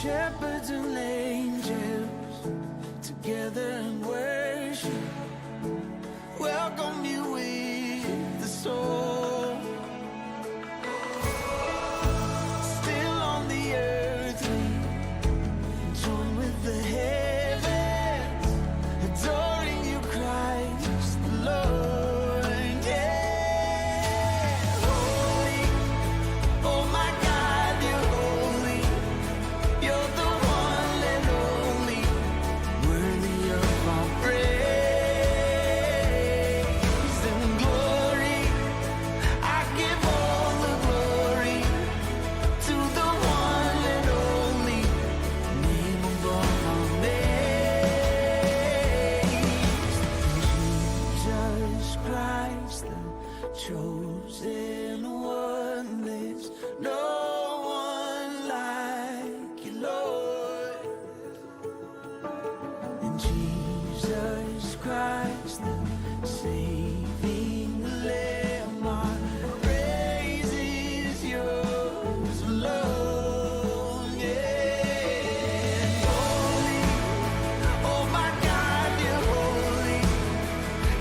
shepherds and angels together in worship. Welcome you with the soul. Still on the earth we join with the heavens, adoring you, Christ the Lord. Yeah, holy, oh my God, you're holy. You're the one and only, worthy of our praise and glory. I give all the glory to the one and only, name above all names. Jesus Christ, the chosen one. There's no one like you, Lord. And Jesus Christ, the saving Lamb, our praise is yours alone. Yeah, holy, oh my God, you're holy.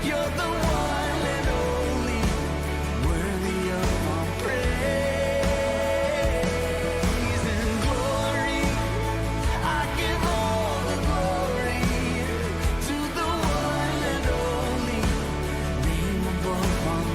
You're the one and only, worthy of our praise and glory. I give all the glory to the one and only, name above all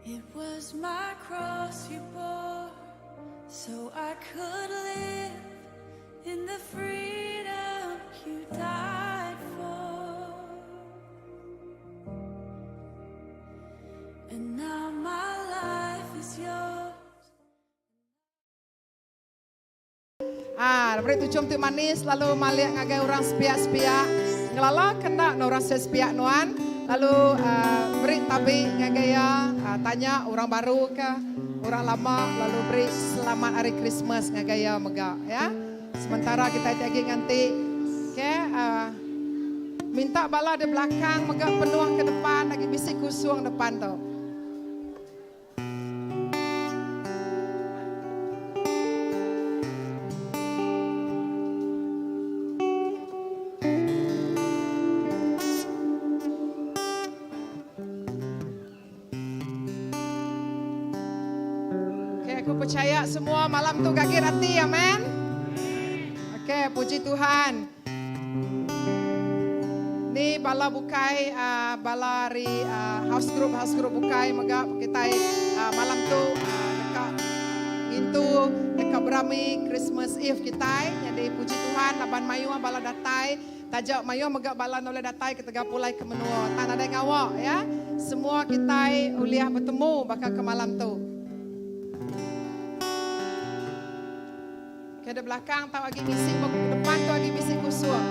It was my cross you bore, so I could live in the freedom you died for. And now my life is yours. Beri tucum tu manis lalu malik ngagai orang sepiak-sepiak ngelala kena orang sepiak nuan lalu beri tabi ngagaya tanya orang baru ke orang lama lalu beri selamat hari Christmas ngagaya mega ya. Sementara kita lagi nganti minta bala di belakang mega penuh ke depan lagi bisik kusung depan tu. Aku percaya semua malam tu gagir hati, amin. Okey, puji Tuhan. Ni bala bukai bala ri house group bukai maga kita malam tu dekat itu dekat berami Christmas Eve kita. Jadi puji Tuhan laban mayu bala datai tajak mayu maga bala noleh datai kita pulai ke menua. Tan ada ngawak ya. Semua kita uliah bertemu bakal ke malam tu. Ke belakang tahu lagi misi depan tu lagi misi kusung.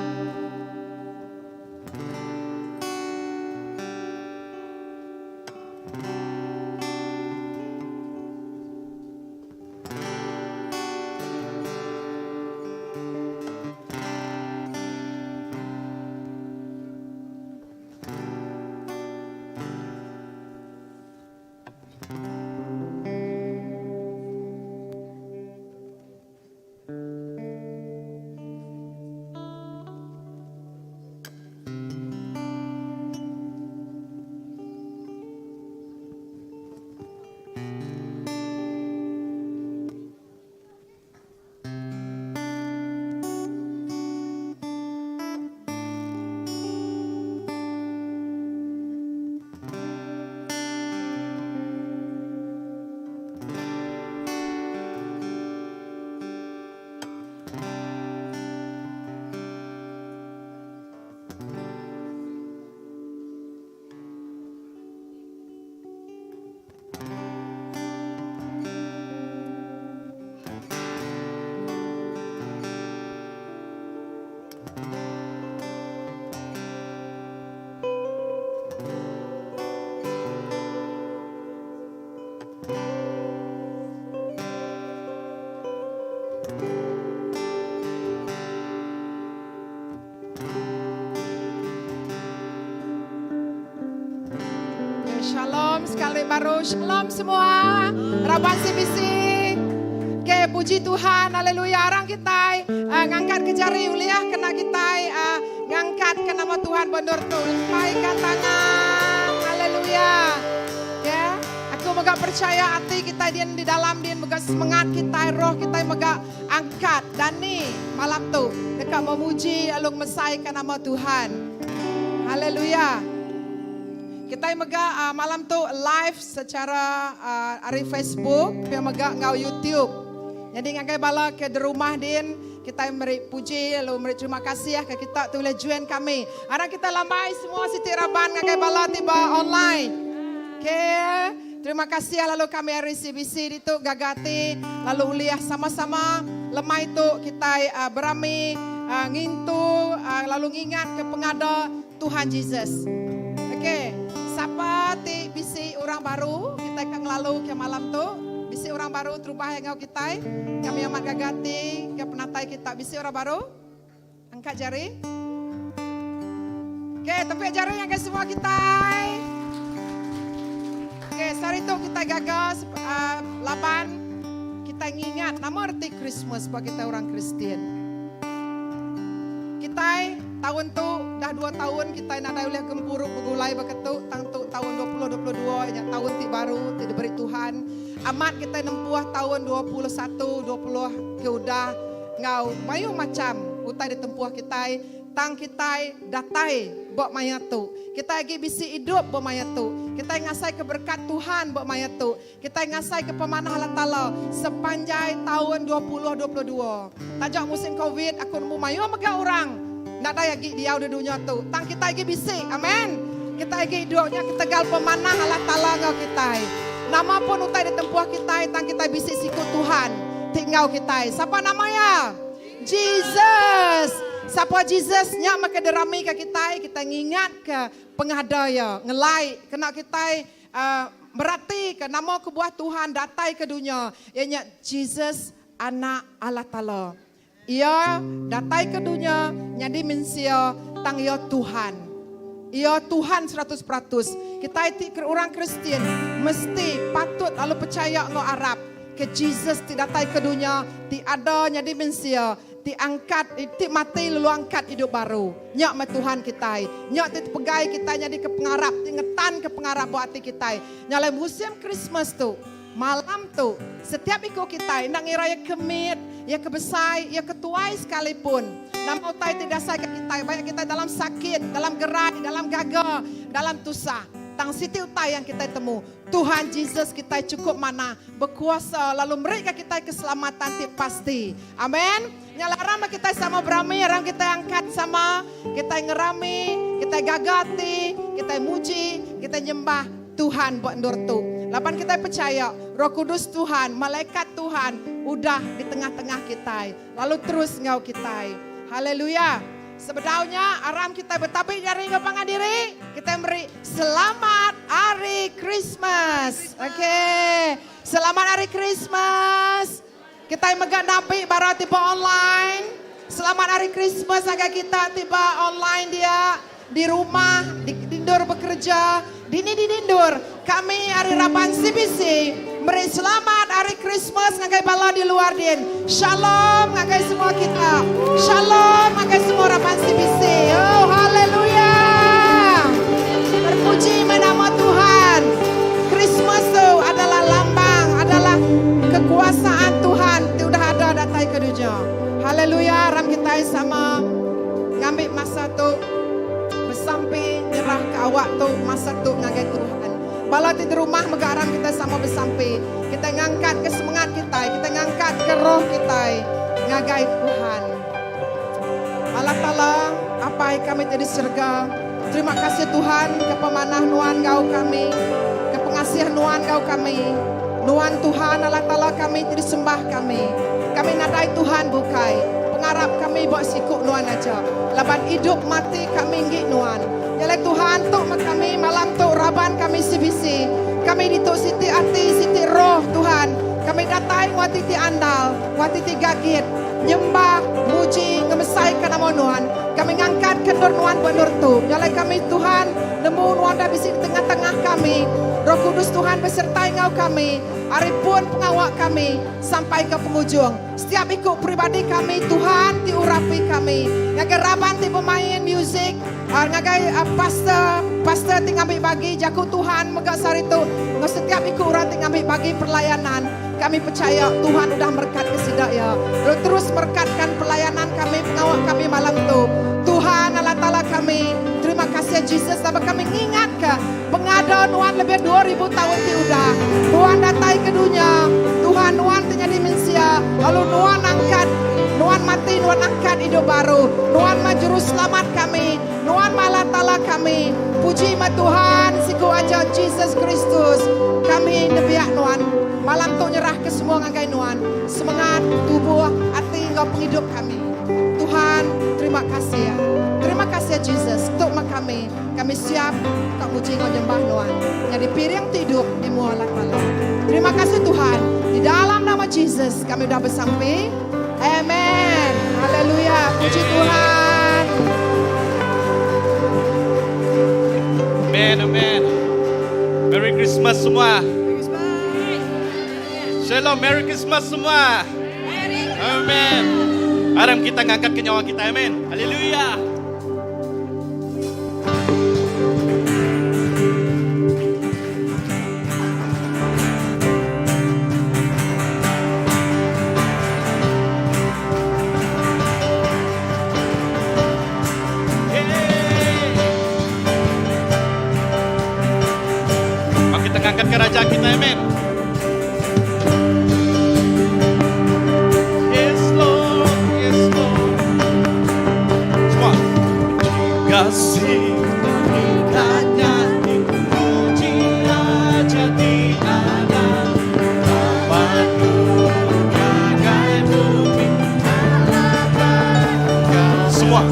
Shalom sekali baru. Shalom semua. Raban CBC. Okay, puji Tuhan. Haleluya. Arang kita ngangkat ke jari uliah kena kita ngangkat ke nama Tuhan bendur tu. Lepaikan tangan. Haleluya. Ya, aku megak percaya hati kita dia di dalam dia megak semangat kita, roh kita megak angkat dan ni malam tu dekat memuji alung mesaikan nama Tuhan. Haleluya. Kita megak malam tu live secara dari Facebook, dia megak ngau YouTube. Jadi ngagai bala ke di rumah din, kita meri puji, lalu meri terima kasih ya ke kita tulis join kami. Arang kita lambai semua Siti Raban ngagai bala tiba online. Okay. Terima kasih ya lalu kami hari CBC itu gagati, lalu uliah sama-sama lemah itu kita berami ngintu, lalu ingat ke pengada Tuhan Yesus. Okay. Siapa ti bisi orang baru kita akan lalu ke malam tu bisi orang baru terubah yang kita kami amat gagati ke penatai kita bisi orang baru angkat jari. Oke, tepuk jari yang ke semua kita. Oke, hari itu kita gagas laban kita ngingat nama arti Christmas bagi kita orang Kristen. Kita tahun tu dah 2 tahun kita nadai oleh gempuruk begulai beketuk tahun 2022 ya tahun ti baru ti diberi Tuhan. Amat kita nempuah tahun 21 20 ke udah ngau mayu macam utai ditempuah kita tang kita datai bok mayat tu. Kita lagi bisi hidup bok mayat tu. Kita ngasai ke berkat Tuhan bok mayat tu. Kita ngasai ke pemanah Allah Ta'ala sepanjang tahun 2022. Tajak musim Covid aku nemu mayu mega orang. Nak ada lagi dia di dunia tu. Tang kita lagi bisik. Amin. Kita lagi hidupnya kita gal pemanah Allah Ta'ala ngau kita. Nama pun utai ditempuah kita. Tang kita bisik sikut Tuhan. Tinggal kita. Siapa namanya? Jesus. Siapa Jesus nyak maka derami ke kita. Kita ngingat ke pengadaya. Ngelai. Kena kita berarti ke nama kebuah Tuhan datai ke dunia. Ianya Jesus anak Allah Ta'ala. Ia datai ke dunia nyadi mensia tang ia Tuhan. Ia Tuhan 100%. Kita itu orang Kristen mesti patut lalu percaya ngo Arab ke Jesus ti datai ke dunia ti ada nyadi mensia ti angkat ti mati lalu angkat hidup baru. Nyak ma Tuhan kita. Nyak ti pegai kita nyadi ke pengarap ti ngetan ke pengarap buat hati kita. Nyalai musim Christmas tu malam tu setiap ikut kita nak ngira ya kemit ya kebesai, ya ketuai sekalipun. Nama utai tidak saya ke kita. Banyak kita dalam sakit, dalam gerai, dalam gagal, dalam tusah. Tang siti utai yang kita temu. Tuhan Yesus kita cukup mana. Berkuasa. Lalu mereka kita keselamatan ti pasti. Amin. Nyalaram kita sama berami. Ram kita angkat sama. Kita ngerami. Kita gagati. Kita muji. Kita nyembah Tuhan buat ndur tu. Lapan kita percaya Roh Kudus Tuhan, malaikat Tuhan udah di tengah-tengah kita. Lalu terus ngau kita. Haleluya. Sebetulnya aram kita bertabik dari ngapang diri. Kita beri selamat hari Christmas. Okey. Selamat hari Christmas. Kita megak nabi bara tiba online. Selamat hari Christmas agar kita tiba online dia di rumah, di dindur bekerja. Dini dindur, kami hari Raban CBC beri selamat hari Christmas ngagai bala di luar din. Shalom ngagai semua kita. Shalom ngagai semua Raban CBC. Oh haleluya. Terpuji nama Tuhan. Christmas tu adalah lambang, adalah kekuasaan Tuhan. Itu sudah ada datai ke dunia. Haleluya. Ram kita sama ngambil masa tu bersampai nyerah ke awak tu masa tu ngagai Tuhan. Bala di rumah megaram kita sama bersampai. Kita ngangkat ke semangat kita, kita ngangkat ke roh kita ngagai Tuhan. Allah Ta'ala, apa yang kami tadi surga. Terima kasih Tuhan ke pemanah nuan kau kami, ke pengasihan nuan kau kami. Nuan Tuhan Allah Ta'ala kami jadi sembah kami. Kami nadai Tuhan bukai. Pengarap kami buat sikuk nuan aja. Laban hidup mati kami nggih nuan. Jalan Tuhan tuk kami malam tuk Raban kami CBC. Kami dituk siti hati siti roh Tuhan. Kami datai wati ti andal, wati ti gagit, nyembah, muji, ngemesaikan nama nuan. Kami ngangkat kendor nuan benur tu. Jalan kami Tuhan nemu nuan dah bisi di tengah-tengah kami. kami. Roh Kudus Tuhan besertai Engkau kami. Hari pun pengawal kami sampai ke penghujung. Setiap ikut pribadi kami Tuhan diurapi kami. Ngagai raban ti pemain musik, ngagai pastor ti ngambil bagi jaku Tuhan megak saritu. Setiap ikut orang ti ngambil bagi perlayanan. Kami percaya Tuhan udah berkat kesidak ya. Terus berkatkan pelayanan kami, pengawal kami malam tu. Tuhan Allah Ta'ala kami, terima kasih Jesus, dapat kami ingat ke pengada Nuan lebih 2000 tahun ti udah. Nuan datai ke dunia, Tuhan Nuan tinya dimensia, lalu Nuan angkat, Nuan mati, Nuan angkat hidup baru, Nuan majuru selamat kami, Nuan Allah Ta'ala kami. Puji ma Tuhan, siku aja Jesus Kristus. Kami nebiak Nuan, malam tu nyerah ke semua ngagai Nuan. Semangat, tubuh, hati Engkau penghidup kami. Tuhan, terima kasih ya. Terima kasih ya Jesus. Untuk kami siap kau muji kau nyembah Tuhan. Jadi piring tidur di mualah Allah. Terima kasih Tuhan. Di dalam nama Jesus kami sudah bersampai. Amen. Haleluya. Puji Tuhan. Amen, amen. Merry Christmas semua. Shalom, Merry Christmas semua. Amen. Mari kita ngangkat ke nyawa kita, amin. Haleluya. Mari kita ngangkat kerajaan kita, amin. Kasih meningkatnya dipuji aja tiada Bapakku bagai bumi semua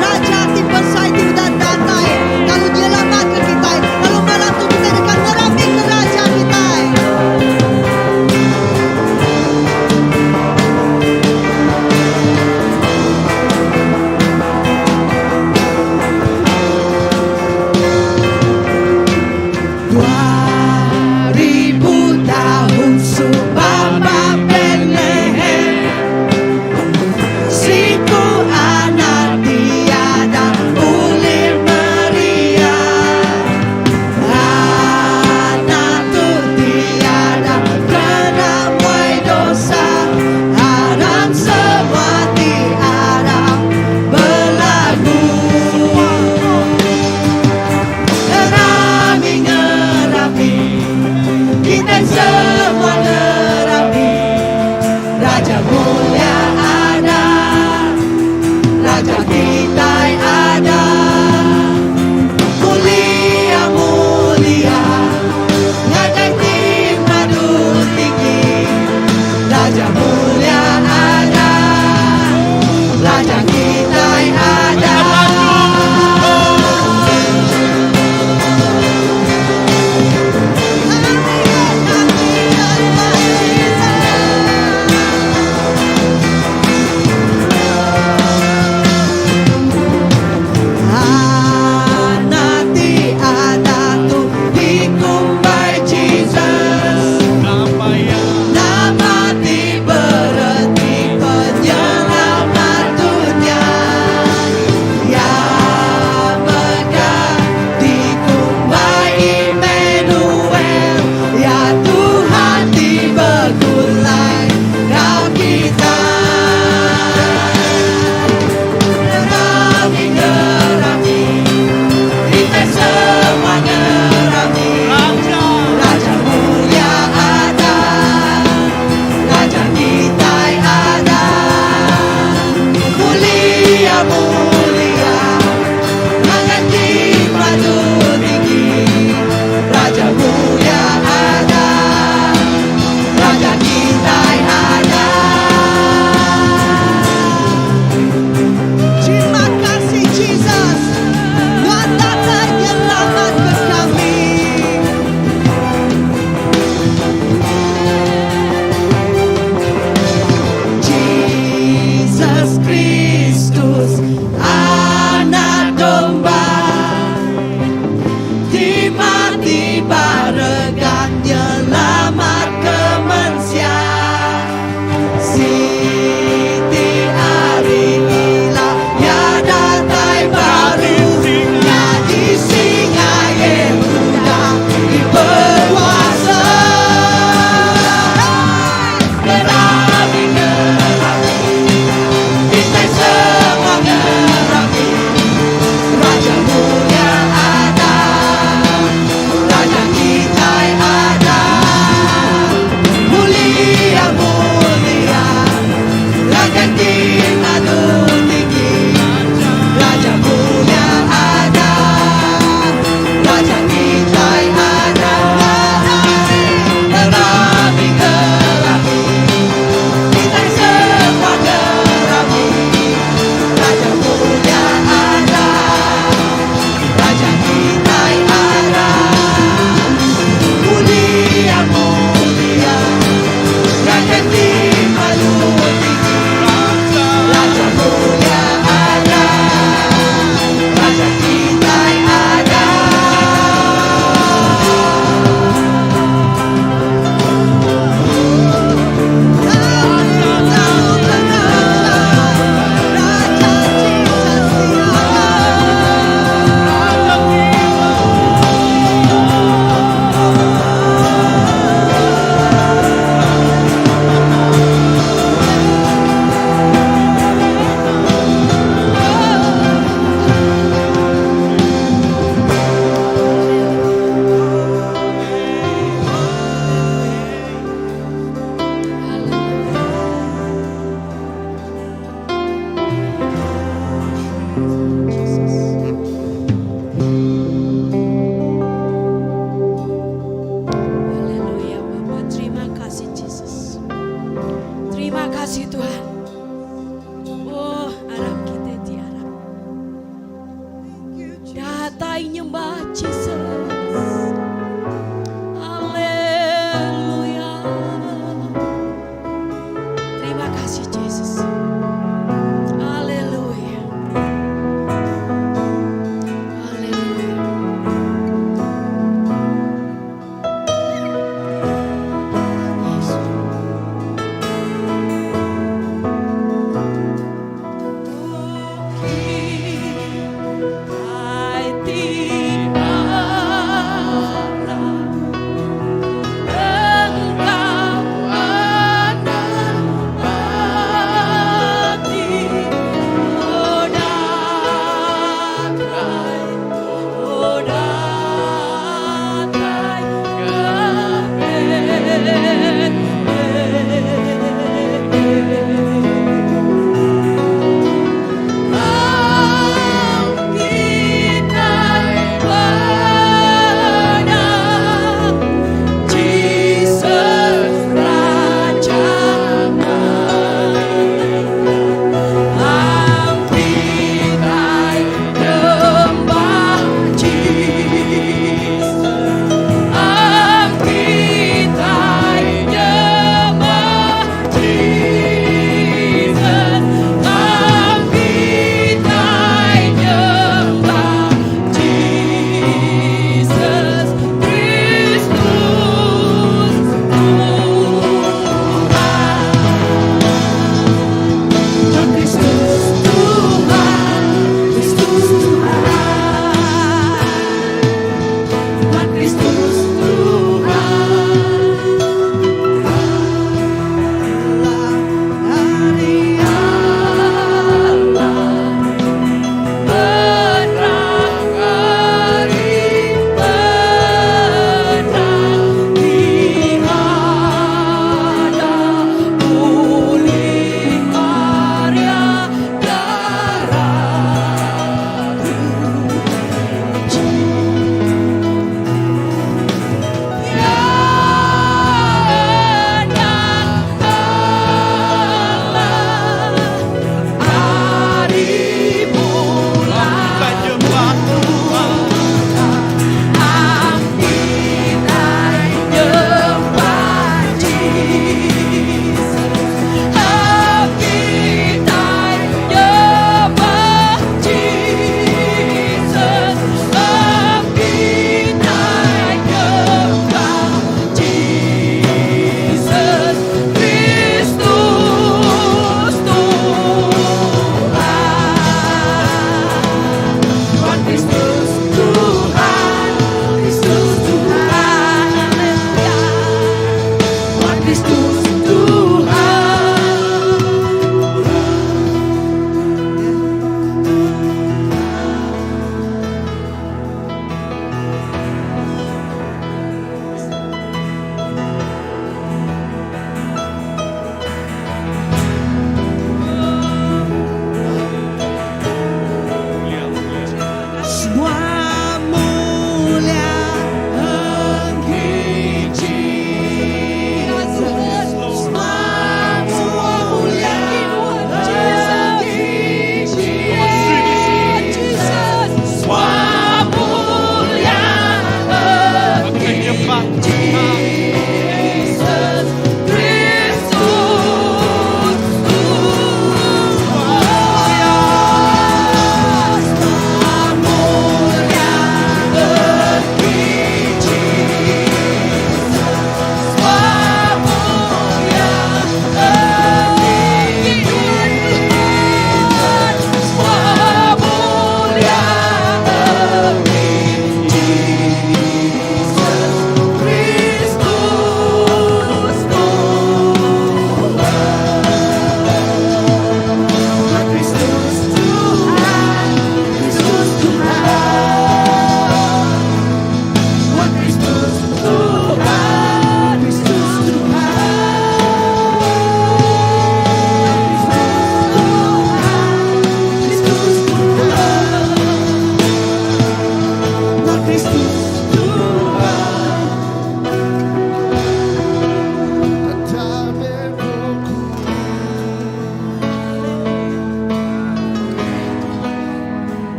Raja tipe saya tidak datang. Kalau dia lambat ke kita, kalau malam tu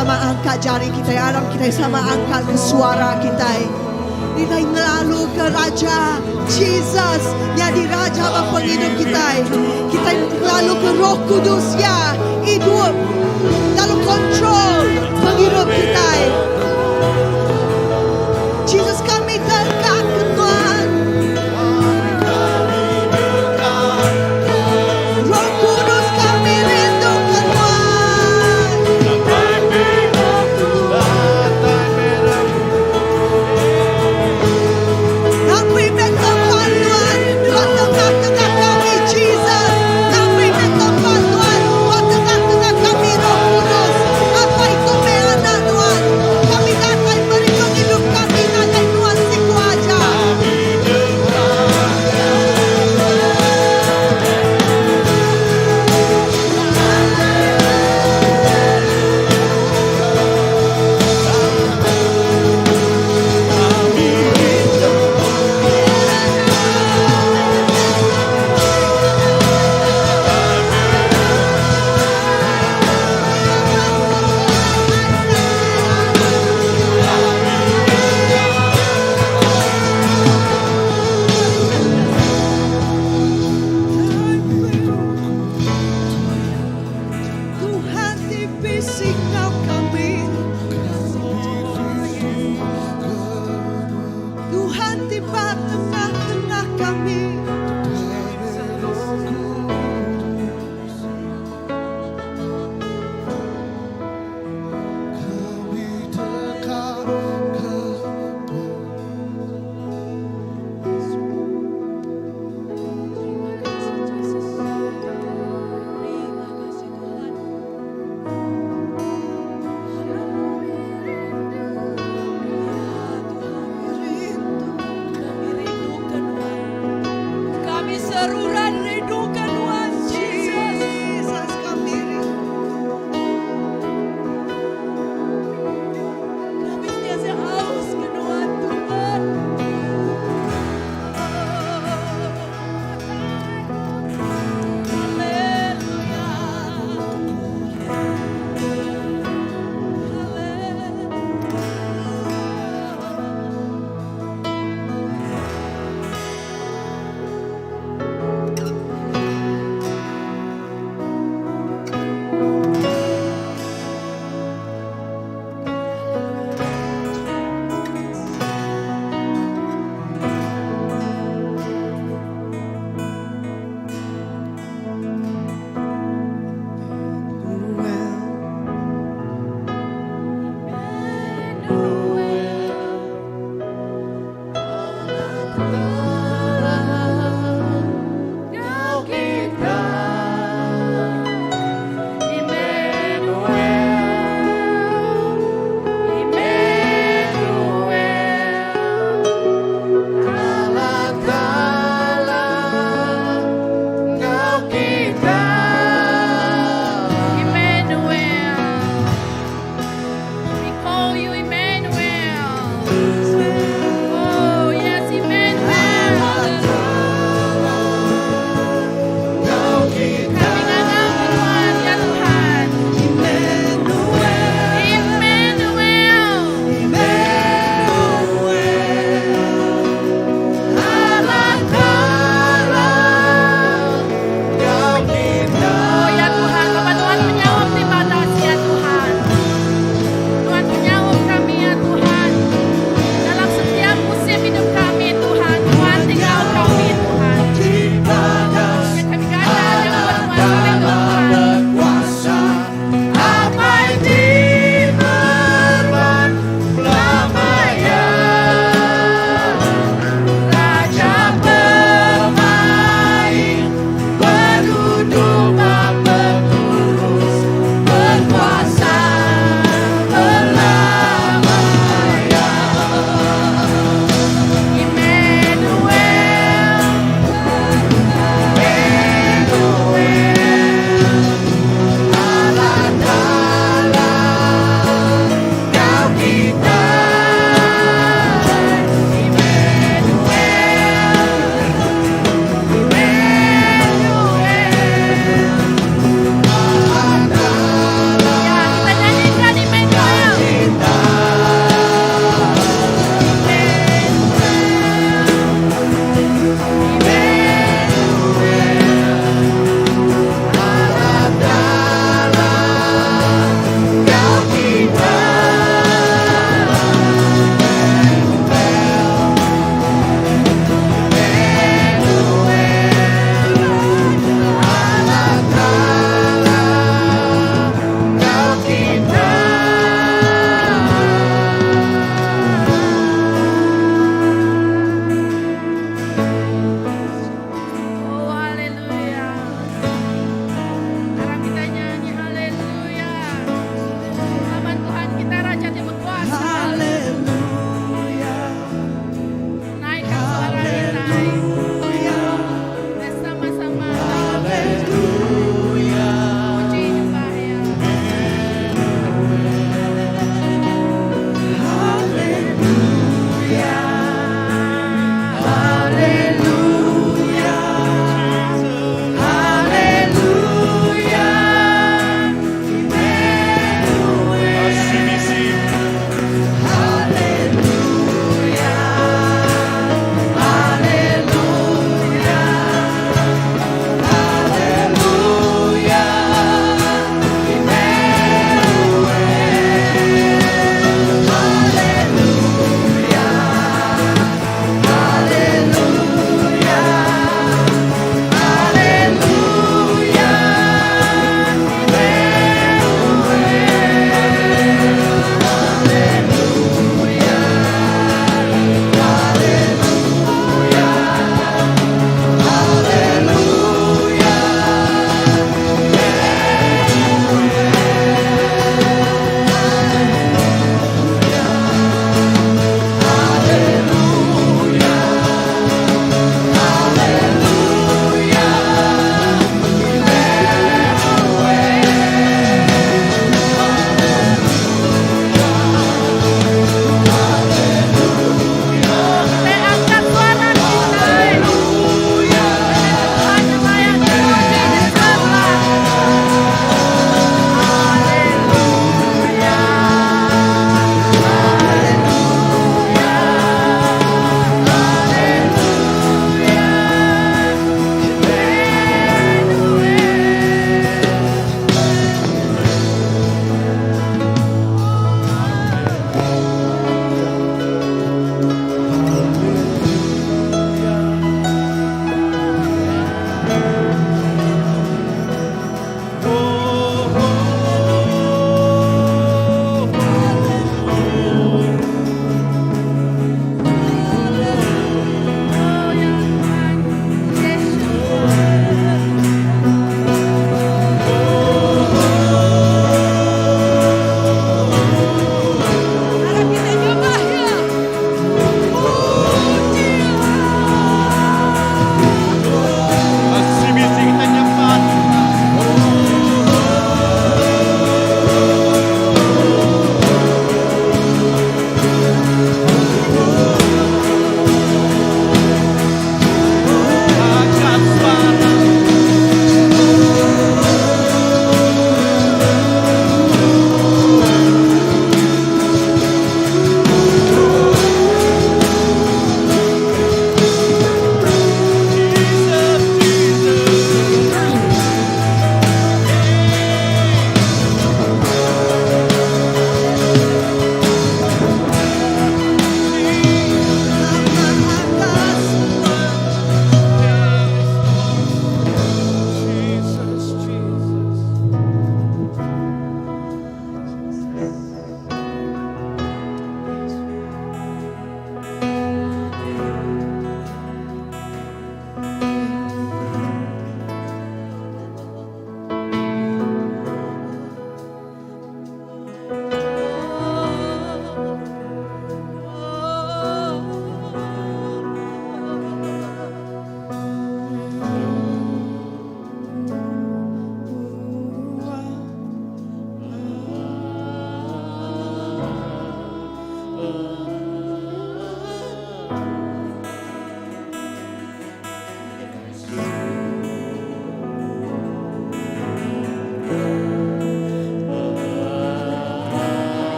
sama angkat jari kita, harap kita sama angkat ke suara kita. Kita ngelalu ke Raja Jesus, jadi Raja Bapa hidup kita. Kita ngelalu ke Roh Kudus ya, hidup lalu kontrol penghidup kita. Jesus, kami dekat ke Tuhan. Roh Kudus, kami rindu ke Tuhan. Kami minta bantuan kau tengah-tengah kami, Jesus. Kami minta bantuan kau tengah-tengah kami, Roh Kudus. Apa itu anak Tuhan? Kami datang beri penghidup kami, datang Tuhan siku aja. Tuhan di bisik kau kami, Tuhan di tengah-tengah kami.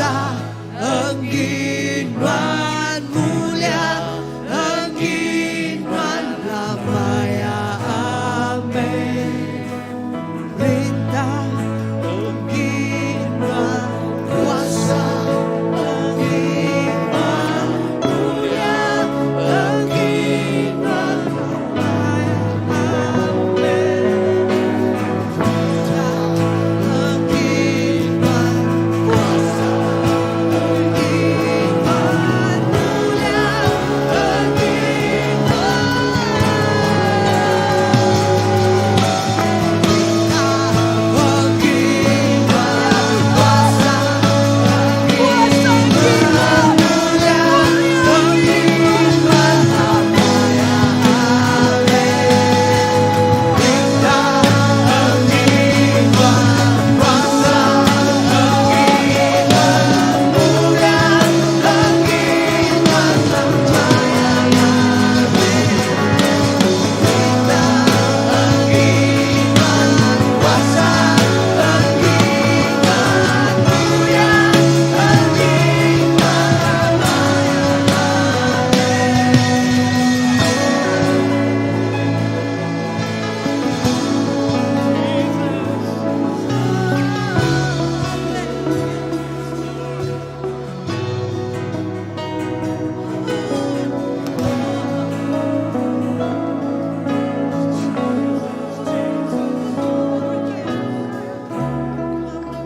Perintah Engginuan mulia, Engginuan lamaya, amin. Perintah Engginuan kuasa, Engginuan mulia, Engginuan lamaya, amin. Perintah Engginuan kuasa, Engginuan mulia,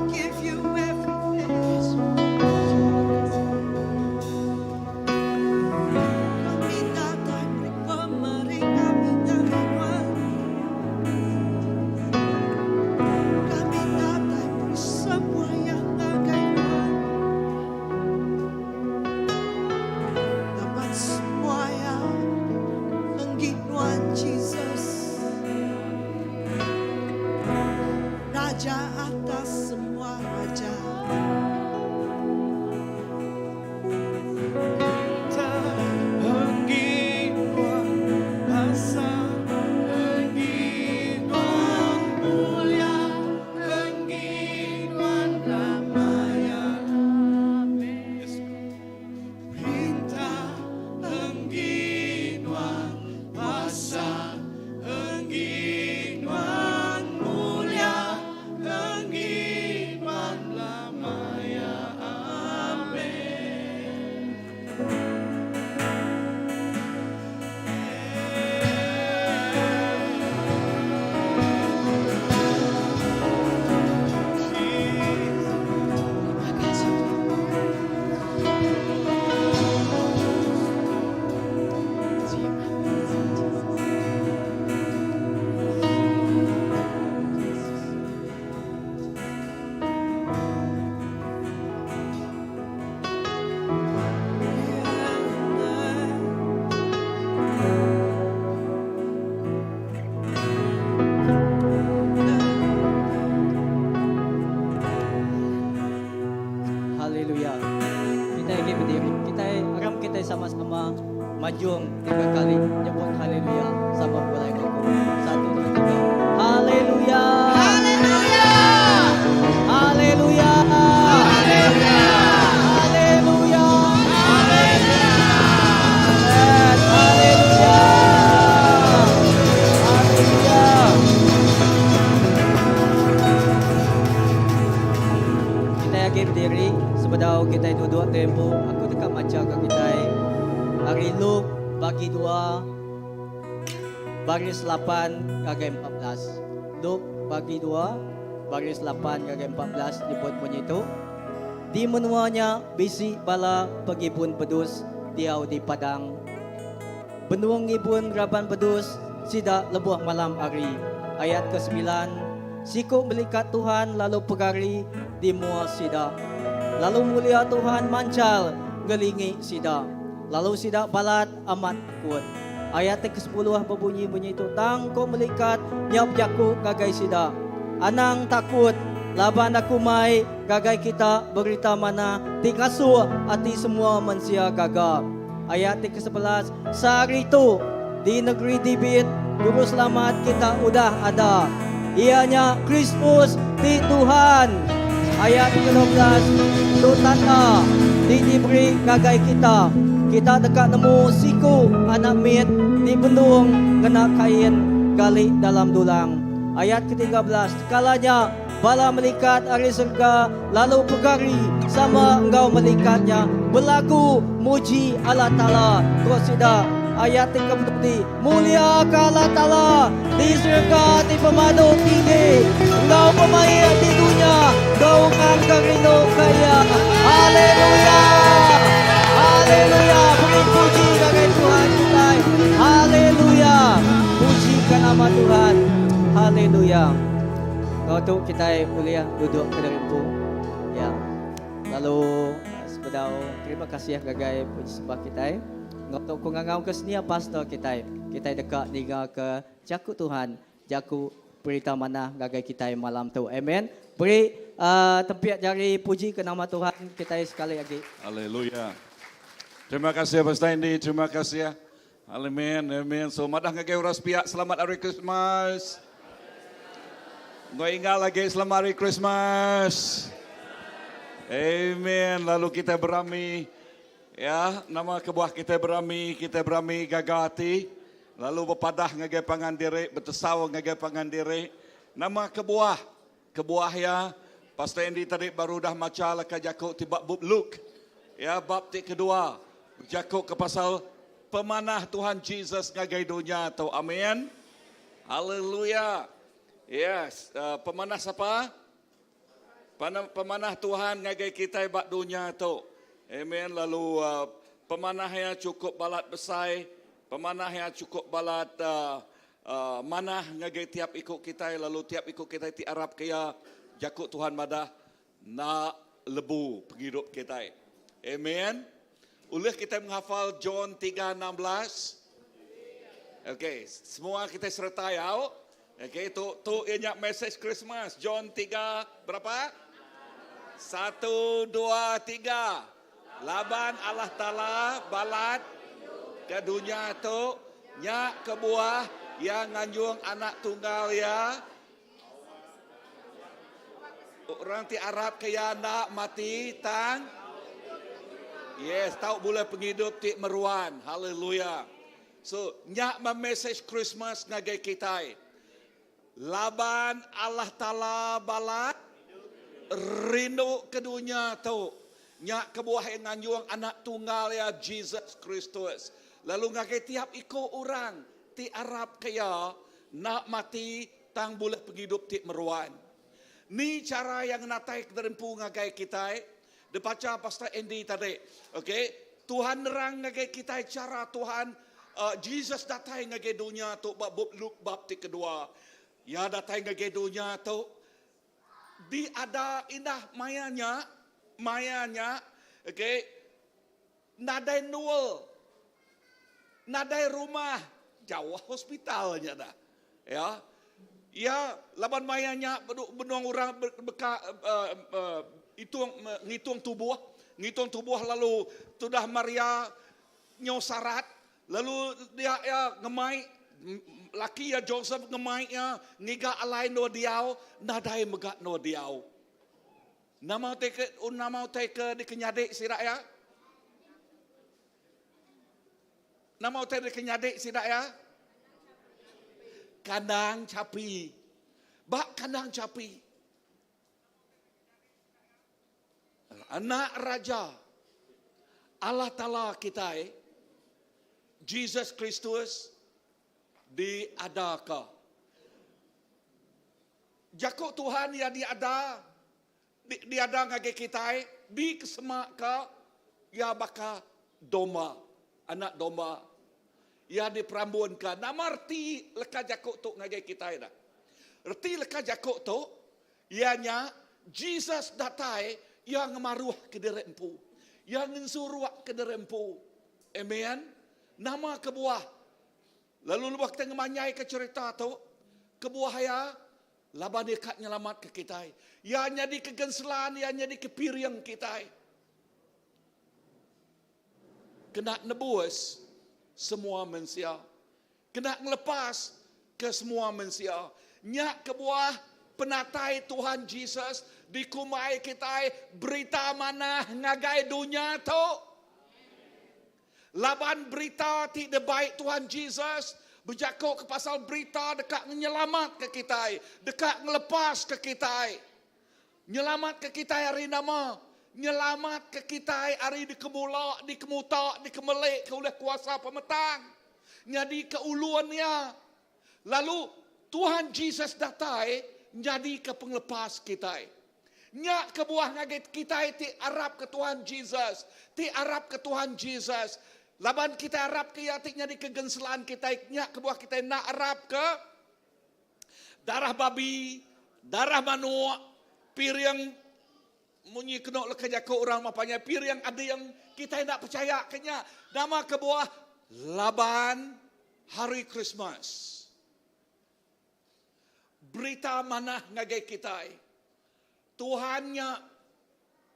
give you everything. Kami datang beri kami nyaman. Kami datang beri semua yang agaikan. Dapat semua yang Engginuan Jesus, Raja atas semua raja. Engginuan kuasa, Engginuan mulia, Engginuan lamaya. Yes, God. Perintah Engginuan kuasa, Engginuan mulia, Engginuan lamaya. Amin. Haleluya. Kita ingin berdiri. Kita sama-sama majung 3 kali nyebut haleluya sama mulai aku. 1 2 3. Haleluya. Haleluya. Haleluya. Haleluya. Haleluya. Haleluya. Haleluya. Kita lagi berdiri sebelum kita duduk tempo. Aku dekat macam ke kita. Hari Luke bagi 2 baris 8 kagak 14. Luke bagi 2 baris 8 kagak 14 disebut bunyi itu. Di menuanya bisi bala pergi pun pedus diau di padang. Benuang pun raban pedus sida lebuh malam hari. Ayat ke-9. Sikuk melikat Tuhan lalu pegari di mua sida. Lalu mulia Tuhan mancal gelingi sida. Lalu sida balat amat kuat. Ayat ke-10 berbunyi itu. Tang ko melikat nyap jaku gagai sida. Anang takut laban aku mai gagai kita berita mana tingasuh hati semua manusia gagal. Ayat ke-11. Sehari itu di negeri Dibit Juru Selamat kita udah ada. Ianya Kristus di Tuhan. ayat 13, Tutan A, diberi ngagai kita. Kita dekat nemu siku anak mit di bendung kena kain gali dalam dulang. Ayat ke-13, kalanya bala melikat hari surga lalu pegari sama engkau melikatnya berlaku muji Allah Ta'ala. Qasidah ayat 30, mulia ke Allah Ta'ala di surga di pemadu tinggi, engkau pemain di dunia gaungan kerindu kaya. Haleluya, haleluya, beri puji bagi Tuhan kita. Haleluya, pujikan nama Tuhan. Haleluya. Kalau tu kita boleh duduk ke derempu. Ya. Lalu sepedau terima kasih gagai puji sembah kita. Untuk kongangau ke seni pastor kita. Kita dekat liga ke jaku Tuhan, jaku berita mana gagai kita malam tu. Amen. Beri tempiat jari puji ke nama Tuhan kita sekali lagi. Haleluya. Terima kasih Pastor Andy, terima kasih. Amin, amin. So madah ngagai uras pihak, selamat Hari Christmas. Nggak ingat lagi selamat Hari Christmas. Amen. Lalu kita berami, ya, nama kebuah kita berami gagati. Lalu berpadah ngagai pangan diri, bertesau ngagai pangan diri. Nama kebuah ya, Pastor Andy tadi baru dah maca laka jakuk tiba bab Luke. Ya, bab kedua. Jakuk ke pasal pemanah Tuhan Jesus ngagai dunia tu. Amin. Haleluya. Yes, pemanah siapa? Pemanah Tuhan ngagai kita bak dunia tu. Amen. Lalu pemanahnya cukup balat besai, pemanahnya cukup balat manah ngagai tiap ikut kita, lalu tiap ikut kita ti Arab kaya jakuk Tuhan madah nak lebu penghidup kita. Amen. Ulih kita menghafal John 3:16. Okey, semua kita serta ya. Okey, tu inyak message Christmas. John 3 berapa? 1, 2, 3. Laban Allah Ta'ala balat ke dunia tu nyak kebuah yang nganjung anak tunggal ya. Orang ti Arab kaya nak mati tang. Yes, tahu boleh penghidup ti meruan. Haleluya. So, nyak message Christmas ngagai kita. Laban Allah Ta'ala balat rindu ke dunia tu. Nyak kebuah yang nganjung anak tunggal ya Jesus Kristus. Lalu ngagai tiap ikut orang ti Arab kaya nak mati tang boleh penghidup ti meruan. Ni cara yang natai derempu ngagai kita. Dibaca Pastor Andy tadi. Okey, Tuhan nerang ngagai kita cara Tuhan Jesus datang ngagai dunia tu bab Luke bab kedua. Ya datang ngagai dunia tu di ada indah mayanya okey, nadai nul, nadai rumah, jauh hospitalnya dah. Ya, laban mayanya benuang orang ngitung tubuh lalu sudah Maria nyosarat lalu dia ya ngemai laki ya Joseph ngemai ya ngiga alai no diau nadai megat no diau nama teke dikenyade sirak ya nama teke dikenyade sirak ya kandang capi bak kandang capi anak raja Allah Ta'ala kita Jesus Kristus diadaka. Jakuk Tuhan ya diada ngagai kita di kesemak ka ya baka domba anak domba ya diperambun ka nama arti leka jakuk tu ngagai kita dah. Arti leka jakuk tu ianya Jesus datai yang maruh ke derempu, yang nsuruak ke derempu. Amen. Nama kebuah. Lalu waktu ngemanyai ke cerita tu, kebuah ya laban dekat nyelamat ke kita. Ya jadi kegenselan, ya jadi kepiriang kita. Kena nebus semua manusia. Kena ngelepas ke semua manusia. Nyak kebuah penatai Tuhan Jesus di kumai kita berita mana ngagai dunia tu. Laban berita tidak baik Tuhan Yesus berjakuk ke pasal berita dekat menyelamat ke kita, dekat ngelepas ke kita. Nyelamat ke kita hari nama, nyelamat ke kita hari dikemulak, dikemutak, dikemelik oleh kuasa pemetang. Jadi keuluannya. Lalu Tuhan Yesus datang jadi ke penglepas kita. Nyak ke buah ngaget kita ti Arab ke Tuhan Yesus, ti Arab ke Tuhan Yesus. Laban kita Arab ke yatik jadi kegenselaan kita, nyak ke buah kita nak Arab ke darah babi, darah manuk, piring munyi kena lekajak ke orang mapanya, piring ada yang kita nak percaya kenya. Nama ke buah laban hari Christmas. Berita mana ngagai kita. Tuhannya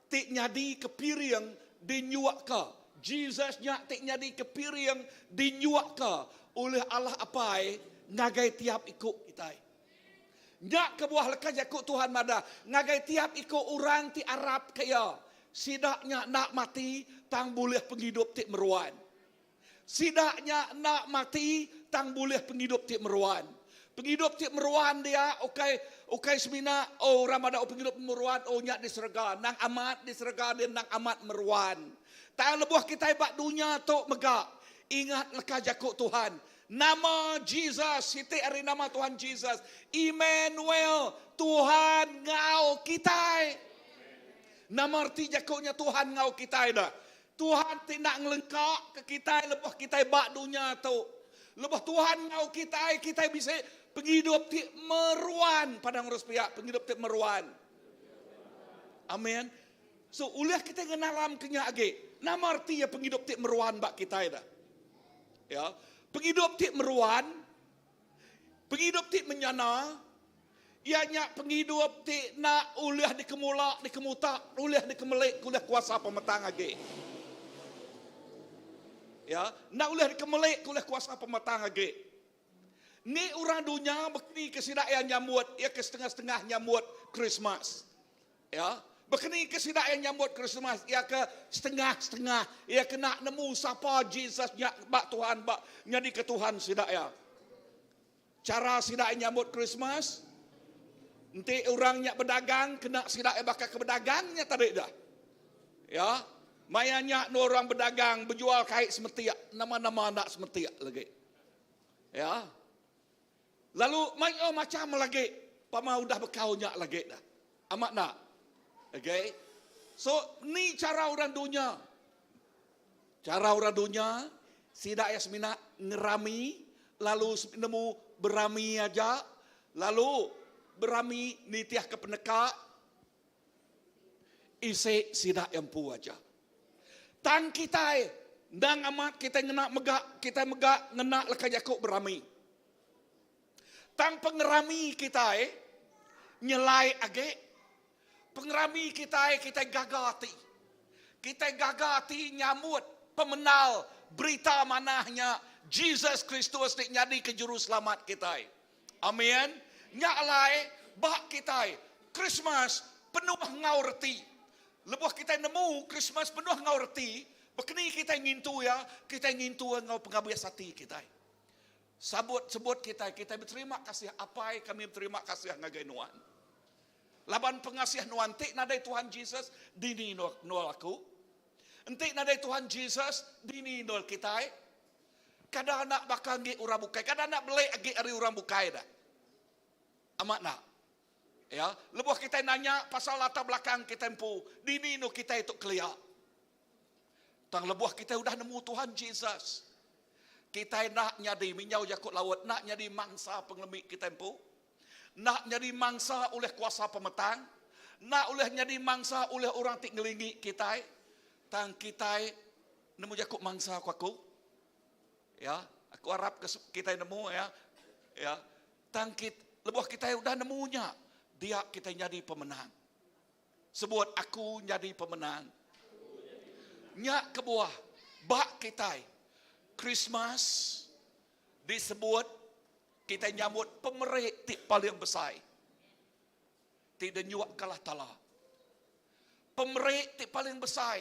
tik nyadi ke piring dinyuak ke. Jesusnya tik nyadi ke piring dinyuak ke oleh Allah apai ngagai tiap ikut kita. Nyak ke buah lekas jakut Tuhan mada ngagai tiap ikut orang ti Arab kaya. Sidaknya nak mati tang boleh penghidup tik meruan. Sidaknya nak mati tang boleh penghidup tik meruan. Penghidup tik meruan dia okay semina orang ada penghidup meruan nyak diserga nang amat diserga dia nang amat meruan. Tak lebuh kita bak dunia tok megak. Ingat lekas jakut Tuhan. Nama Jesus, siti hari nama Tuhan Jesus. Emmanuel, Tuhan ngau kita. Nama arti jakutnya Tuhan ngau kita dah. Tuhan tidak ngelengkak ke kita lebuh kita bak dunia tok. Lebuh Tuhan ngau kita bisa penghidup tik meruan padang ruspiak, penghidup tik meruan. Amin. So ulah kita ngenalam kenya age. Nama artinya penghidup tik meruan bak kita dah. Ya, penghidup tik meruan, penghidup tik menyana, ianya penghidup tik nak ulah dikemulak, dikemutak, ulah dikemelik, ulah kuasa pemetang age. Ya, nak ulah dikemelik, ulah kuasa pemetang age. Ni orang dunia begini kesidak yang nyambut, ya ke setengah-setengah nyambut Christmas. Ya, begini kesidak yang nyambut Christmas, ya ke setengah-setengah, ya ke nak nemu siapa Jesus nyak bak Tuhan bak nyadi ke Tuhan sidak ya. Cara sidak nyambut Christmas, nanti orang nyak berdagang kena sidak bakal ke berdagangnya tadi dah. Ya, mayanya orang berdagang berjual kait semetiak, nama-nama nak semetiak lagi. Ya. Lalu macam lagi, pama udah berkaunya lagi dah. Amat nak. Okay. So ni cara orang dunia. Cara orang dunia, sidak Yasmina ngerami, lalu nemu berami aja, lalu berami nitiah ke peneka, isi sidak yang pu aja. Tang kita, dang amat kita ngena megak ngena lekajakuk berami. Tang pengerami kita nyelai age, pengerami kita gagati. Kita gagati nyambut pemenal berita manahnya Jesus Kristus nyadi ke juru selamat kita. Amin. Nyalai bak kita Christmas penuh ngaurti. Lebuh kita nemu Christmas penuh ngaurti, bekini kita ngintu ya, kita ngintu ngau pengabias hati kita. Sebut kita berterima kasih apa kami berterima kasih ngagai nuan. Laban pengasih nuan tik nadai Tuhan Jesus dini nol aku. Entik nadai Tuhan Jesus dini nol kita. Kada nak bakal ngi urang bukai, kada nak belai agi ari urang bukai dah. Amat nak. Ya, lebuh kita nanya pasal latar belakang kita empu, dini no kita itu kelia. Tang lebuh kita udah nemu Tuhan Jesus. Kita nak nyadi minyau jakut laut, nak nyadi mangsa pengelemik kita empu. Nak nyadi mangsa oleh kuasa pemetang. Nak oleh nyadi mangsa oleh orang tik ngelingi kita. Tang kita nemu jakut mangsa aku. Ya, aku harap kita nemu ya. Ya, tang kita lebuh kita udah nemunya. Dia kita nyadi pemenang. Sebut aku nyadi pemenang. Nyak kebuah bak kita. Christmas disebut kita nyambut pemerik tik paling besar. Tidak nyuak kalah tala. pemerik ti paling besar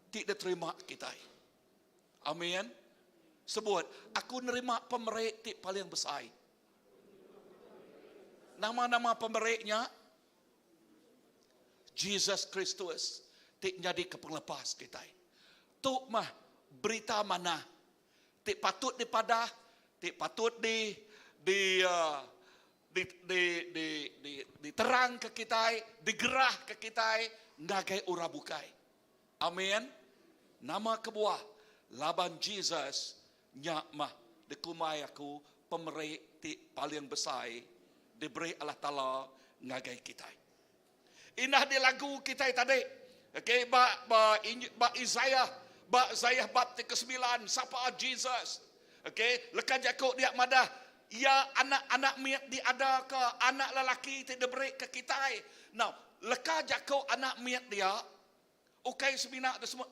ti diterima kita. Amin. Sebut, aku nerima pemerik ti paling besar. Nama-nama pemeriknya Jesus Kristus ti jadi kepelepas kita. Tu mah berita mana ti patut dipadah, ti patut diterang ke kita, digerah ke kita, ngagai ura bukai. Amin. Nama kebuah laban Jesus nyak mah dikumai aku pemerik ti paling besar diberi Allah Ta'ala ngagai kita. Inah di lagu kita tadi. Okay, ba Isaiah bab ke-9 sapa Jesus. Okay, lekan jakuk dia madah ya anak-anak miat di ada ke anak lelaki ti diberi ke kita. Now, lekan jakuk anak miat dia ukai semina tu semua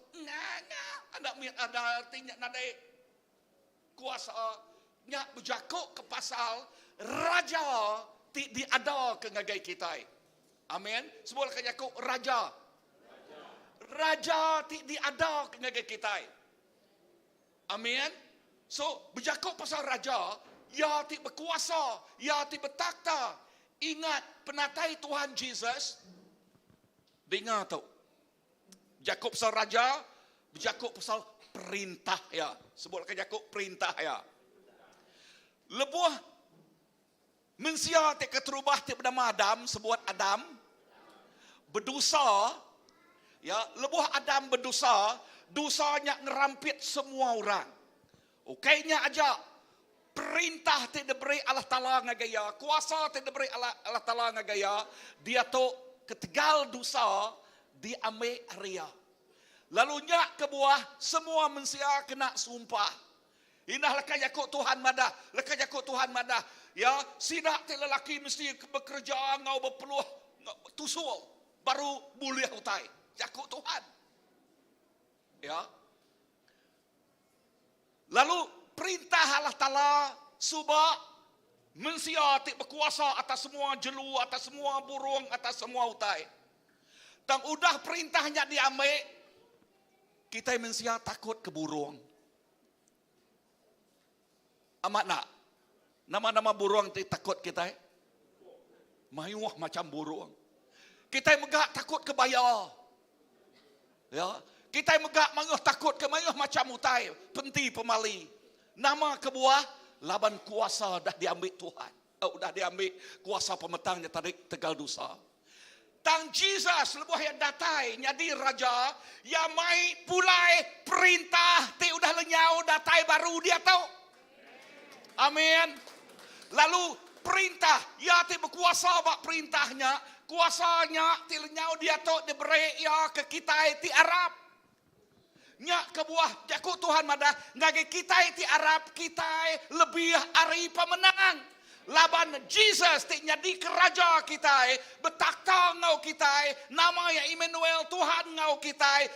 anak miat ada artinya nadai kuasa nyak berjakuk ke pasal raja ti diada ke ngagai kita. Amin. Semua lekan jakuk raja. Raja ti diada ke ngagai kita. Amin. So, berjakuk pasal raja, ya ti berkuasa, ya ti bertakhta. Ingat penatai Tuhan Jesus. Dengar tu. Berjakuk pasal raja, berjakuk pasal perintah ya. Sebutkan jakuk perintah ya. Lebuh mensia ti keterubah ti bernama Adam, sebut Adam. Berdosa, ya, lebuh Adam berdosa, dosanya ngerampit semua orang. Okeynya aja perintah ti diberi Allah Ta'ala ngagaya, kuasa ti diberi Allah Ta'ala ngagaya, dia tu ketegal dosa diambil ria. Lalu nyak kebuah semua manusia kena sumpah. Inah lekan jakuk Tuhan madah, lekan jakuk Tuhan madah. Ya, sidak ti lelaki mesti bekerja ngau berpeluh tusul baru boleh utai. Jakuk Tuhan. Ya. Lalu perintah Allah Ta'ala subak manusia ti berkuasa atas semua jelu, atas semua burung, atas semua utai. Tang udah perintahnya diambil, kita manusia takut ke burung. Amat nak? Nama-nama burung ti takut kita. Mayuh macam burung. Kita megak takut ke bayar. Ya, kita megak mangah takut ke mayuh macam utai, penti pemali. Nama kebuah laban kuasa dah diambil Tuhan. Dah diambil kuasa pemetangnya tadi tegal dosa. Tang Jesus lebuh yang datai jadi raja, yang mai pulai perintah ti udah lenyau datai baru dia tahu. Amin. Lalu perintah, ya ti berkuasa bak perintahnya, kuasanya ti lenyau dia tahu diberi ya ke kita ti Arab. Nyak kebuah jakuk Tuhan madah ngage kita ti Arab, kita lebih ari pemenang. Laban Jesus ti nyadi keraja kita, betakhta ngau kita, nama yang Immanuel Tuhan ngau kita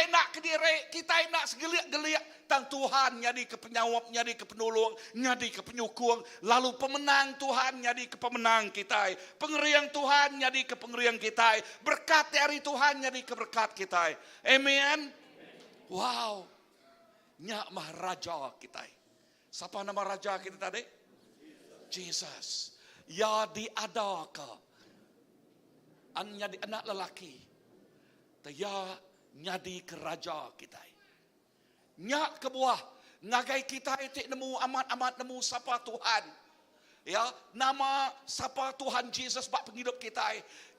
nak kediri, kita nak segeliak-geliak tang Tuhan nyadi ke penyawab, nyadi ke penolong, nyadi ke penyukung, lalu pemenang Tuhan nyadi ke pemenang kita, pengeriang Tuhan nyadi ke pengeriang kita, berkat dari Tuhan nyadi ke berkat kita. Amen. Wow. Nyak mah raja kita. Siapa nama raja kita tadi? Jesus. Ya diadaka. Nyadi anak lelaki. Ya nyadi keraja kita. Nyak kebuah. Ngagai kita itu nemu amat-amat nemu siapa Tuhan. Ya, nama siapa Tuhan Jesus bak penghidup kita.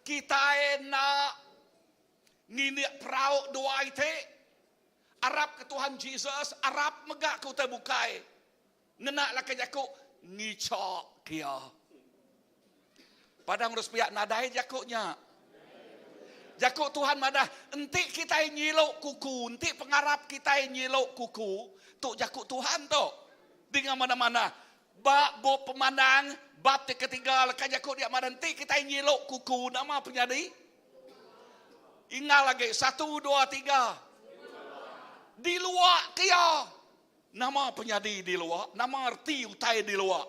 Kita nak nginik perauk doa itu. Arab ke Tuhan Jesus, Arab megak ku terbukai. Ngenak lah ke jakuk, ngicok kia. Padang urus piak nadai jakuknya. Jakuk Tuhan madah, entik kita nyilok kuku, entik pengarap kita nyilok kuku, tuk jakuk Tuhan tu. Dengan mana-mana. Bak bo pemandang, bab ketiga lekan jakuk dia madah, entik kita nyilok kuku, nama penyadi. Ingat lagi, 1, 2, 3. Di luar kia. Nama penyadi di luar. Nama erti utai di luar.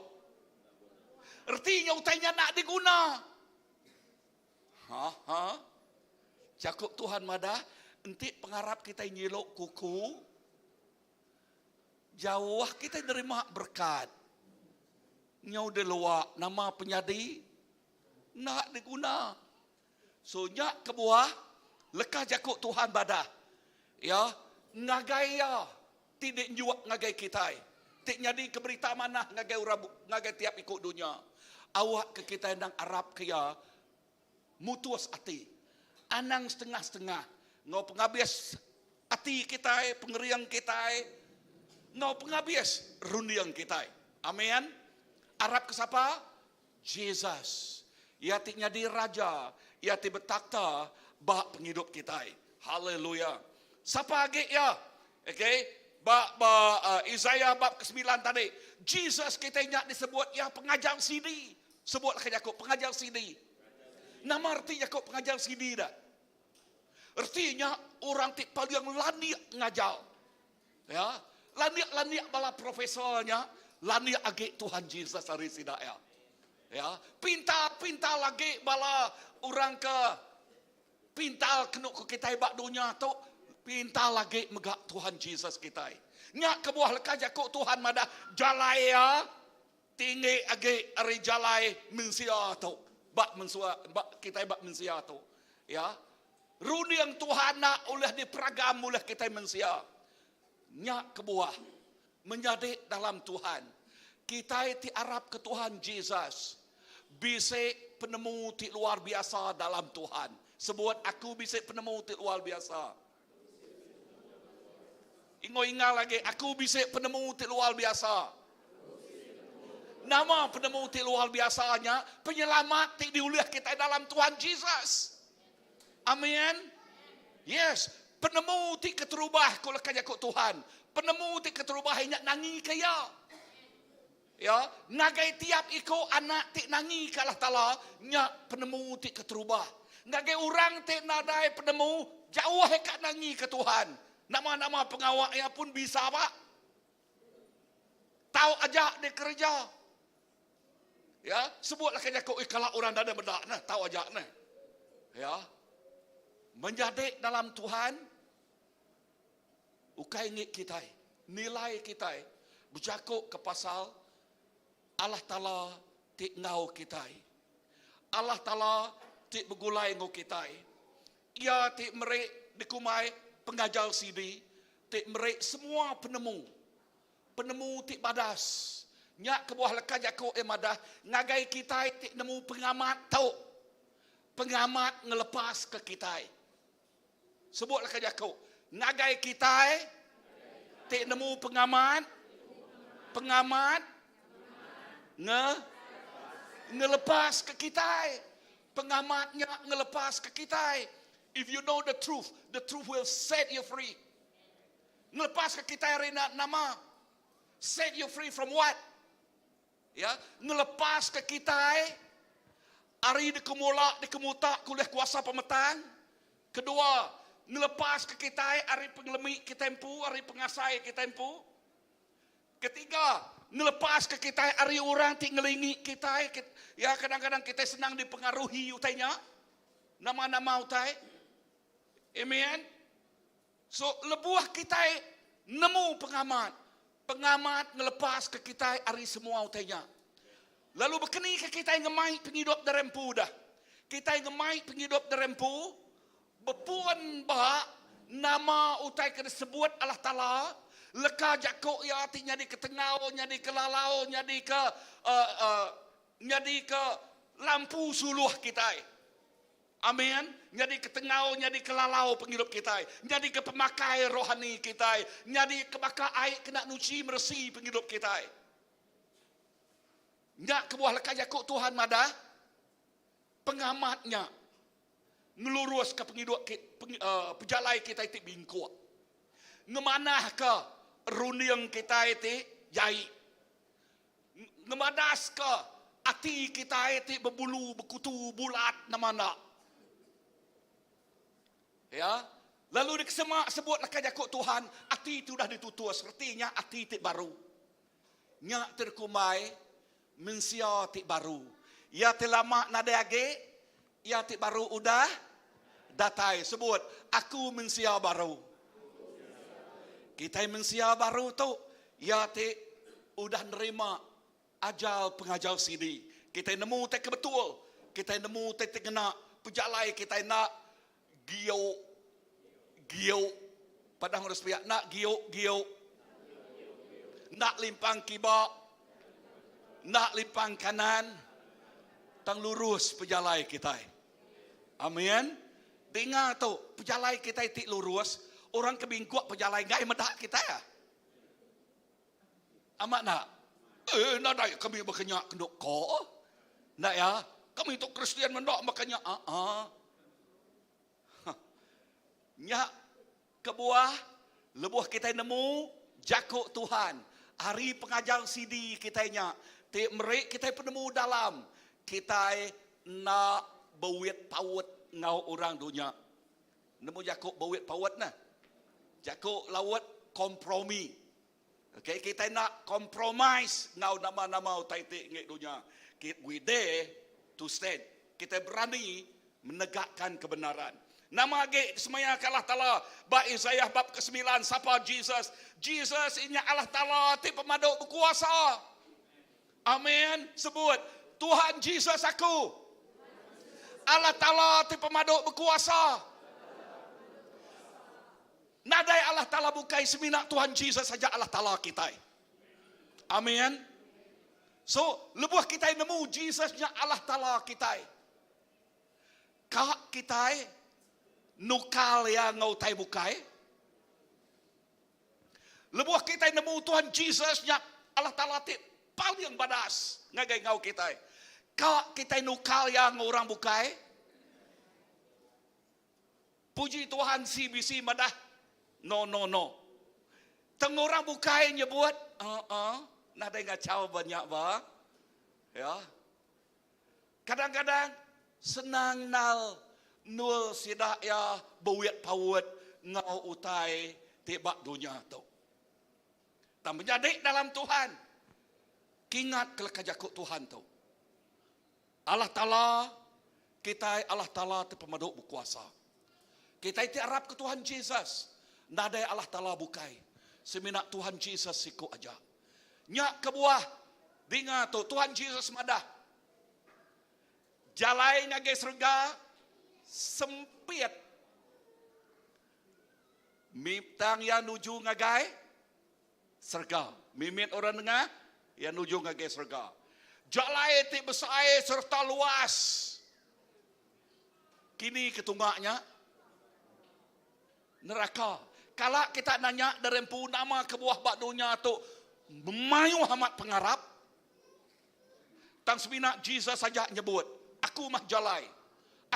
Ertinya utainya nak diguna. Cakup Tuhan madah, entik pengharap kita nyelok kuku, jauh kita nerima berkat. Nyau de luar, nama penyadi, nak diguna. So, nyak kebuah, lekah jakuk Tuhan badah. Ya, ngagai ya, tidak nyuak ngagai kita. Tik nyadi keberita mana ngagai urabu, ngagai tiap ikut dunia. Awak ke kita yang Arab kaya, mutus ati. Anang setengah-setengah. Ngau penghabis ati kita, pengeriang kita, ngau penghabis rundiang kita. Amin. Arab ke siapa? Jesus. Ia tik nyadi raja, ia tik bertakhta bak penghidup kita. Haleluya. Siapa lagi ya? Okay. Isaiah bab ke-9 tadi. Jesus kita ingat disebut ya pengajar sini. Sebutlah ke Yakub pengajar sini. Nama arti Yakub pengajar sini dah. Artinya orang tik paling laniak ngajar. Ya, laniak bala profesornya, laniak agak Tuhan Jesus hari sidak ya. Ya, pintar lagi bala orang ke pintar kena ke kita bak dunia tu. Pintar lagi megak Tuhan Jesus kita. Nyak kebuah lekah jakuk Tuhan madah jalai ya. Tinggi agi ari jalai mensia tu. Bak mensua, bak kita bak mensia tu. Ya. Runi yang Tuhan nak oleh diperagam oleh kita mensia. Nyak kebuah menjadi dalam Tuhan. Kita ti Arab ke Tuhan Jesus. Bisik penemu ti luar biasa dalam Tuhan. Sebut aku bisik penemu ti luar biasa. Ingat lagi, aku bisik penemu ti luar biasa. Nama penemu ti luar biasanya, penyelamat ti diuliah kita dalam Tuhan Jesus. Amin. Yes, penemu ti keterubah kalau kaya kau Tuhan. Penemu ti keterubah inyak nangi kaya. Ya, ngagai tiap iko anak ti nangi kalah tala, nyak penemu ti keterubah. Ngagai orang ti nadai penemu jauh hekat nangi ke Tuhan. Nama-nama pengawaknya pun bisa pak. Tahu ajak dia kerja. Ya, sebutlah kerja kau kalau orang dah ada bedak nah, tahu ajak nah. Ya. Menjadi dalam Tuhan ukai ngik kita, nilai kita bercakap ke pasal Allah Taala tik ngau kita. Allah Taala tik bergulai ngau kita. Ia tik merek dikumai pengajar sini, tik merek semua penemu tik badas. Nyak kebuah lekah jakuk madah, ngagai kita tik nemu pengamat tau. Pengamat ngelepas ke kita. Sebut lekah jakuk, ngagai kita tik nemu pengamat ngelepas ke kita. Pengamatnya ngelepas ke kita. If you know the truth will set you free. Ngelepas ke kita hari nama. Set you free from what? Ya, ngelepas ke kita hari dikemutak kuliah kuasa pemetang. Kedua, ngelepas ke kita hari pengelemi kita empu, hari pengasai kita empu. Ketiga, ngelepas ke kita hari orang tinggalingi kita. Ya, kadang-kadang kita senang dipengaruhi utainya. Nama-nama utai. Amen. So, lebuah kita nemu pengamat. Pengamat ngelepas ke kita hari semua utainya. Lalu berkeni ke kita yang ngemai penghidup derempu dah. Kita yang ngemai penghidup derempu. Berpuan bah nama utai kena sebut Allah Ta'ala. Leka jakuk ya artinya di ke tengau, nyadi ke lalau, nyadi ke lampu suluh kita. Amin. Jadi ke tengau, jadi ke lalau penghidup kita. Jadi ke pemakai rohani kita. Jadi ke bakal air kena nuci meresi penghidup kita. Nyak kebuah lekah jakuk Tuhan madah. Pengamatnya. Ngelurus ke penghidup pejalai kita itu bingkuk. Ngemanah ke runiang kita itu jai. Ngemadas ke hati kita itu berbulu, berkutu, bulat, namana. Ya, lalu dikesemak sebutlah kajakuk Tuhan, hati itu dah ditutus, artinya hati tik baru. Nyak terkumai, mensia tik baru. Ya terlama nadage, ya tik baru udah datai sebut aku mensia baru. Kita mensia baru tu ya ti udah nerima ajal pengajar sini. Kita nemu te kebetul. Kita nemu te kena pejalai kita nak gio padang harus pihak nak gio nak limpang kibak, nak limpang kanan, tang lurus pejalai kita. Amin. Dengar tu, pejalai kita tik lurus, orang kebingkuak pejalai gai medak kita ya. Amat nak? Nak dah kami berkenyak kenduk ko. Nak ya? Kami tu Kristian mendak berkenyak. Nyak kebuah, lebuh kita nemu jakuk Tuhan. Hari pengajar CD kita nyak. Tik merik kita penemu dalam. Kita nak bawit pawut ngau orang dunia. Nemu jakuk bawit pawut nah. Jakuk lawat kompromi. Okay, kita nak compromise ngau nama-nama utai-tik ngek dunia. We dare to stand. Kita berani menegakkan kebenaran. Nama ge semaya Allah Taala ba Isaiah bab ke-9 siapa Jesus? Jesus ini Allah Taala ti pemaduk berkuasa. Amin. Sebut Tuhan Jesus aku. Allah Taala ti pemaduk berkuasa. Nadai Allah Taala bukai seminak Tuhan Jesus saja Allah Taala kita. Amin. So, lebuh kita nemu Jesusnya Allah Taala kita. Kak kita nukal yang ngau tai bukai. Lebuh kita nemu Tuhan Jesusnya Allah Taala ti paling badas ngagai ngau kita. Kak kita nukal yang orang bukai. Puji Tuhan CBC madah. No. Teng orang bukai nyebut, nak dengar caw banyak ba? Ya. Kadang-kadang senang nal nul sidak ya bawit pawut ngau utai tebak dunia tu. Tak menjadi dalam Tuhan. Kingat kelekajakuk Tuhan tu. Allah Ta'ala, kita Allah Ta'ala tu pemaduk berkuasa. Kita itu harap ke Tuhan Jesus. Nadai Allah Ta'ala bukai. Seminak Tuhan Jesus siku aja. Nyak kebuah. Dengar tu, Tuhan Jesus madah. Jalai ngagai surga sempit. Miptang yang nuju ngagai surga. Mimit orang dengar yang nuju ngagai surga. Jalai ti besar serta luas. Kini ketungaknya neraka. Kalau kita nanya dari nama kebuah bak dunia tu memayu amat pengarap. Tang sebinak Jesus saja nyebut, aku mah jalai,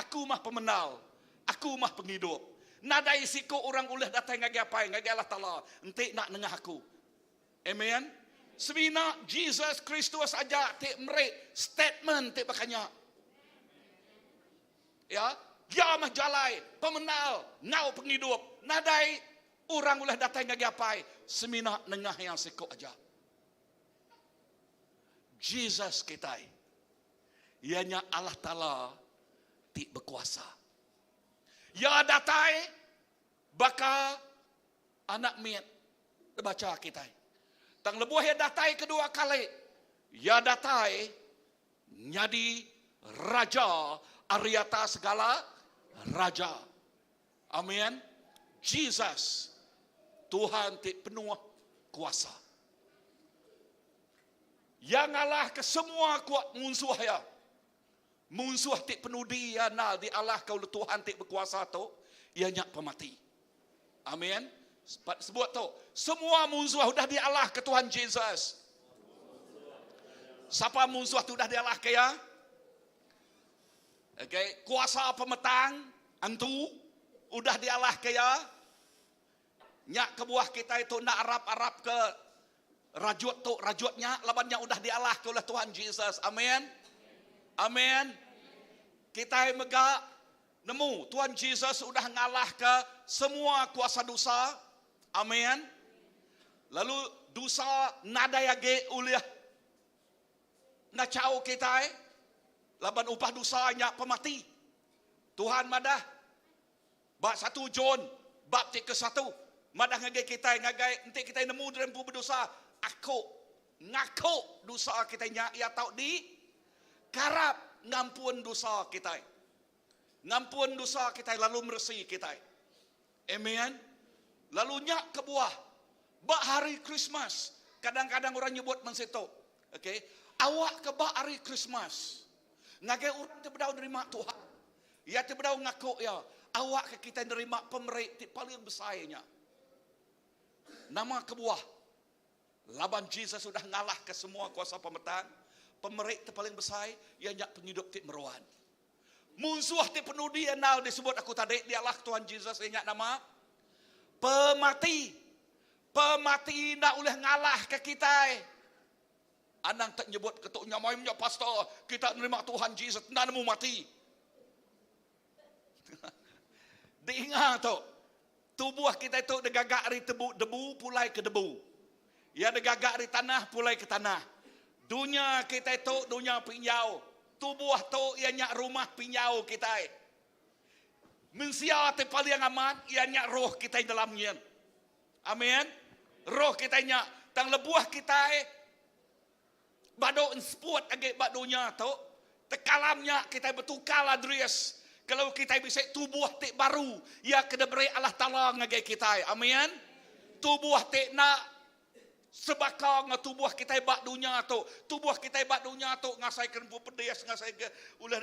aku mah pemenal, aku mah penghidup. Nadai siku orang uleh datang ngagi apa? Ngagi Allah Ta'ala. Entik nak nengah aku. Amen. Sebinak Jesus Kristus saja tik merik statement tik bakanya. Ya, dia mah jalai, pemenal, ngau penghidup. Nadai orang boleh datang ngagi apa? Seminak nengah yang seko aja. Jesus kita. Ianya Allah Ta'ala ti berkuasa. Ya datai baka anak miat baca kita. Tang lebuh ya datai kedua kali. Ya datai nyadi raja Ariata segala raja. Amin. Jesus Tuhan ti penuh kuasa. Yang Allah ke semua kuat munsuh ya. Munsuh ti penuh dia nal di Allah kau Tuhan ti berkuasa tu ianya pemati. Amin. Sebut tu, semua munsuh sudah di Allah ke Tuhan Jesus. Siapa munsuh tu dah di Allah ke ya? Okay. Kuasa pemetang antu udah di Allah ke ya? Nyak kebuah kita itu nak arap-arap ke rajut tu, rajutnya labannya udah di Allah ke oleh Tuhan Jesus. Amin. Amin. Kita mega nemu Tuhan Jesus sudah ngalah ke semua kuasa dosa. Amin. Lalu dosa nadaya ge ulih ngacau kita laban upah dosanya pemati. Tuhan madah Bab 1 John, bab ke 1. Madah ngagai kita, ngagai nanti kita nemu dalam pu berdosa. Ngaku dosa kita nya, ia tahu di karap ngampun dosa kita. Ngampun dosa kita lalu meresi kita. Amen. Lalu nyak ke buah. Bak hari Christmas. Kadang-kadang orang nyebut mensitu. Okay. Awak ke bak hari Christmas. Ngagai orang terbedau nerima Tuhan. Ya terbedau ngaku ya. Awak ke kita nerima pemerik paling besarnya. Nama kebuah. Laban Jesus sudah ngalah ke semua kuasa pemetaan. Pemerik paling besar. Yang nyak penghidup ti meruan. Musuh ti penuh dia nal disebut aku tadi. Dialah Tuhan Jesus yang nyak nama. Pemati. Pemati nak boleh ngalah ke kita. Anang tak nyebut ketuknya maimnya pastor. Kita menerima Tuhan Jesus. Nak nemu mati. Diingat tu. Tubuh kita itu degagak dari debu pulai ke debu. Ya degagak dari tanah pulai ke tanah. Dunia kita itu dunia pinyau. Tubuh tu ianya rumah pinyau kita. Mensia te paling aman ianya roh kita dalamnya. Amin. Roh kita nya tang lebuah kita bado sport age badonya tu tekalamnya kita bertukar adres. Kalau kita bisa tubuh te baru ya kedebere Allah Taala ngagai kita. Amin. Tubuh te nak sebakang tubuh kita bak dunia tu. Tubuh kita bak dunia tu ngasai kerempu pedes ngasai ke ulah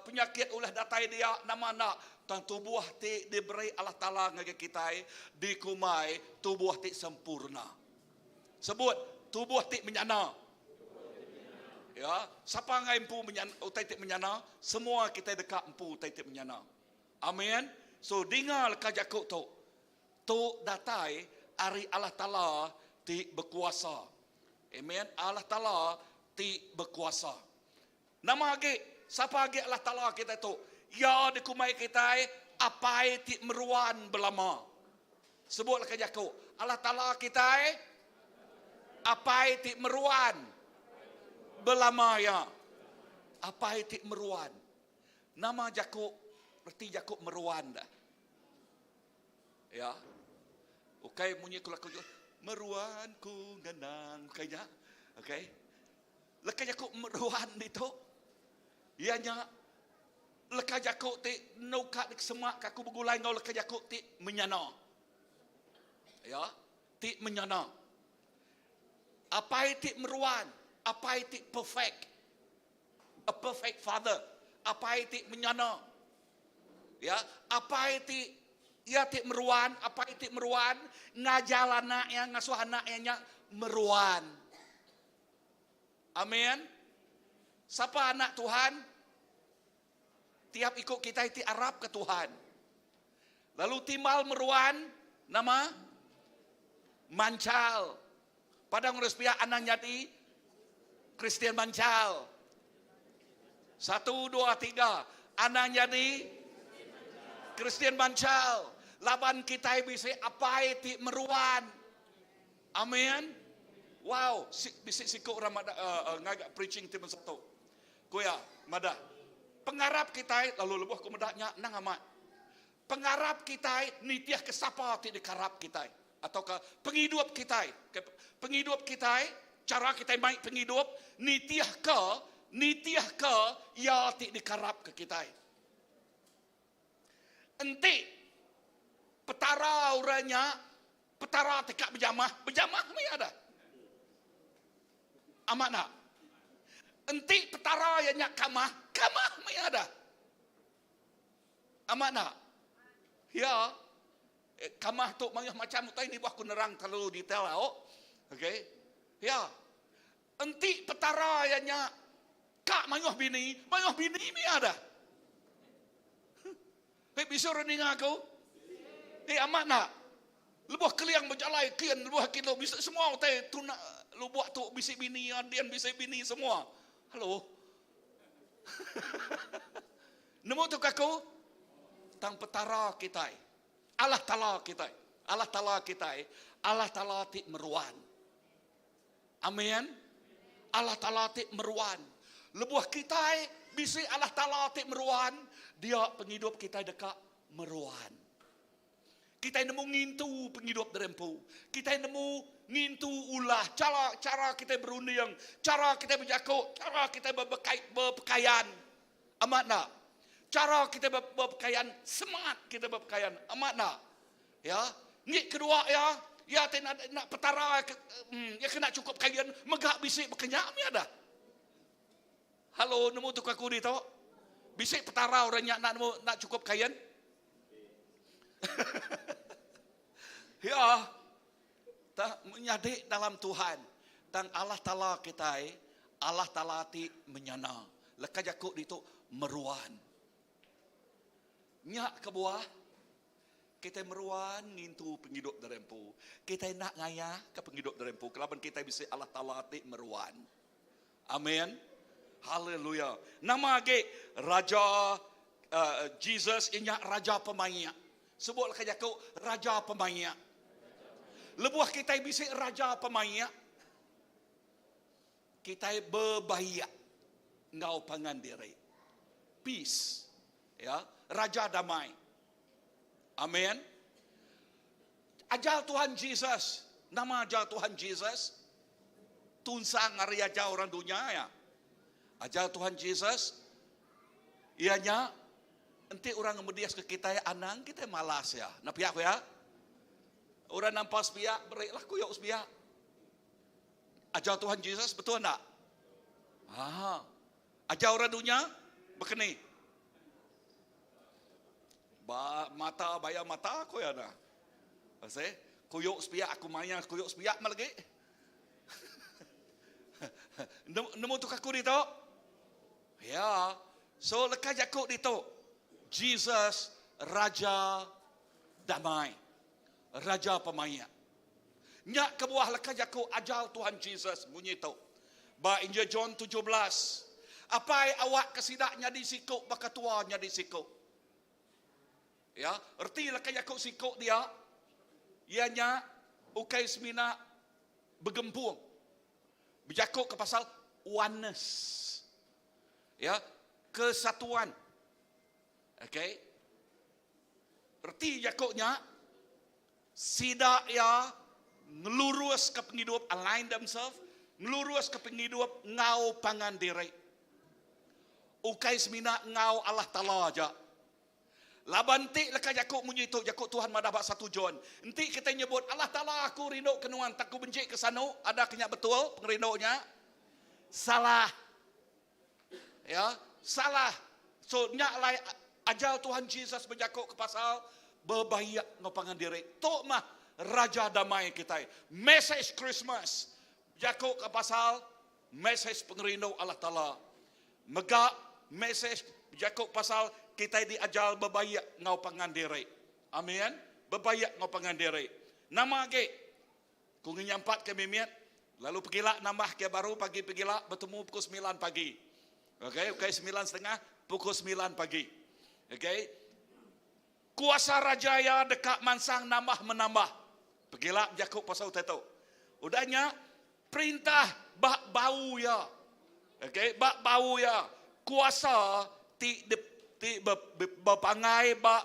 penyakit ulah datai dia nama nak tang tubuh ti diberi Allah Taala ngagai kita dikumai tubuh ti sempurna. Sebut tubuh ti menyana. Ya, siapa ngai empu menyana, utai ti menyana, semua kita dekat empu utai ti menyana. Amin. So dengar kajakuk tu. Tu datai ari Allah Taala ti berkuasa. Amin. Allah Taala ti berkuasa. Nama age, siapa age Allah Taala kita tu? Ya dikumai kita apa ti meruan belama. Sebutlah kajakuk. Allah Taala kita apa ti meruan belama ya. Apa itu meruan? Nama Jakub, berarti Jakub meruan dah. Ya. Okay, bunyi kulaku meruanku genang kayaknya. Okay. Leka Jakub meruan itu. Ianya leka Jakub ti nukat semak kaku begulai ngau leka Jakub ti menyana. Ya, ti menyana. Apa itu meruan? Apa itu perfect? A perfect father. Apa itu menyana? Ya, apa itu ia tik meruan? Apa itu meruan? Ngajar anak yang ngasuh anak yang meruan. Amin. Siapa anak Tuhan? Tiap ikut kita itu Arab ke Tuhan. Lalu timbal meruan nama Mancal. Padang Respia anak jadi Kristian Mancal. 1, 2, 3. Anak jadi Kristian Mancal. Laban kita bisa apa itu meruan. Amin. Wow. Bisik sikuk Ramadan ngagak preaching tim satu. Kuya, mada. Pengarap kita lalu lebuh ku medaknya nang amat. Pengarap kita nitiah ke sapa ti dikarap kita ataukah penghidup kita. Penghidup kita cara kita baik penghidup nitiah ke ya ti dikarap ke kita. Enti petara uranya petara tekak berjamah me ada. Amat nak. Enti petara yang nyak kamah me ada. Amat nak. Ya. Kamah tu macam tu ini aku nerang terlalu detail lah. Okey. Ya. Enti petara yang nyak kak mayuh bini mi ada. Hei bisa rening aku. Hei amat nak. Lebuh keliang berjalai kian lebuh kilo bisa semua teh tu nak lebuh tu bisa bini adian bisa bini semua. Halo. Nemu tu kaku tang petara kita. Allah Taala kita. Allah Taala kita. Allah Taala ti meruan. Amin. Allah Taala ti meruan. Lebuh kita bisa Allah Taala ti meruan, dia penghidup kita dekat meruan. Kita nemu ngintu penghidup derempu. Kita nemu ngintu ulah cara kita berunding, cara kita berjakuk, cara kita berpakaian. Amat nak? Cara kita berpakaian, semangat kita berpakaian. Amat nak? Ya, ni kedua ya nak petara ya kena cukup kalian megak bisik berkenyak mi ada. Halo, nemu tukar kudi tau? Bisik petara orangnya nak cukup kalian. Ya, tak menyadik dalam Tuhan dan Allah Taala kita, Allah Taala ti menyana. Lekas jakuk itu meruan. Nyak ke buah, kita meruan ngintu penghidup derempu. Kita nak ngaya ke penghidup derempu. Kelaban kita bisa Allah Taala ti meruan. Amin. Haleluya. Nama ke Raja Jesus inya Raja Pemainnya. Sebut lekas jakuk Raja Pemainnya. Lebuah kita bisa Raja Pemainnya. Kita berbahagia. Ngau pangan diri. Peace. Ya, Raja damai. Amin. Ajar Tuhan Jesus. Nama ajar Tuhan Jesus. Tunsang hari ajar orang dunia ya. Ajar Tuhan Jesus. Ianya. Nanti orang ngemedias ke kita ya anang. Kita malas ya. Nah pihak ya. Orang nampak sepiak. Beriklah kuyuk sepiak. Ajar Tuhan Jesus. Betul tak? Ajar orang dunia. Berkeni. Mata bayar mata aku ya dah. Pasal kuyuk sepiak aku maya kuyuk sepiak malagi. Nemu tu kaku dito. Ya. So lekas jakuk dito. Jesus Raja damai. Raja Pemainnya. Nyak ke buah lekas jakuk ajar Tuhan Jesus bunyi tu. Ba Injil John 17. Apa awak kesidaknya di sikuk baka tuanya di sikuk. Ya, erti lekas jakuk sikuk dia. Ianya ukai semina bergempung. Berjakuk ke pasal oneness. Ya, kesatuan. Okey. Erti jakuknya sidak ya ngelurus ke penghidup align themselves, ngelurus ke penghidup ngau pangan diri. Ukai semina ngau Allah Taala aja. Laban ti lekas jakuk munyi tu jakuk Tuhan madabak 1 John. Nanti kita nyebut Allah Taala aku rindu kenuan tak ku benci ke sanu, ada kenyak betul pengerindunya? Salah. Ya, salah. So nyak lai ajar Tuhan Jesus berjakuk ke pasal berbahagia ngopangan diri. Tok mah Raja damai kita. Message Christmas. Jakuk ke pasal message pengerindu Allah Taala. Megak message jakuk pasal kita diajar berbahagia ngau pangan diri. Amin. Berbahagia ngau pangan diri. Nama ke ku nyampat ke mimiat. Lalu pergilah nambah ke baru pagi pergilah bertemu pukul 9 pagi. Okey, 9:30 pukul 9 pagi. Okey. Kuasa raja ya dekat mansang nambah menambah. Pergilah jakuk pasal itu. Udahnya perintah bak bau ya. Okey, bak bau ya. Kuasa ti berpangai bak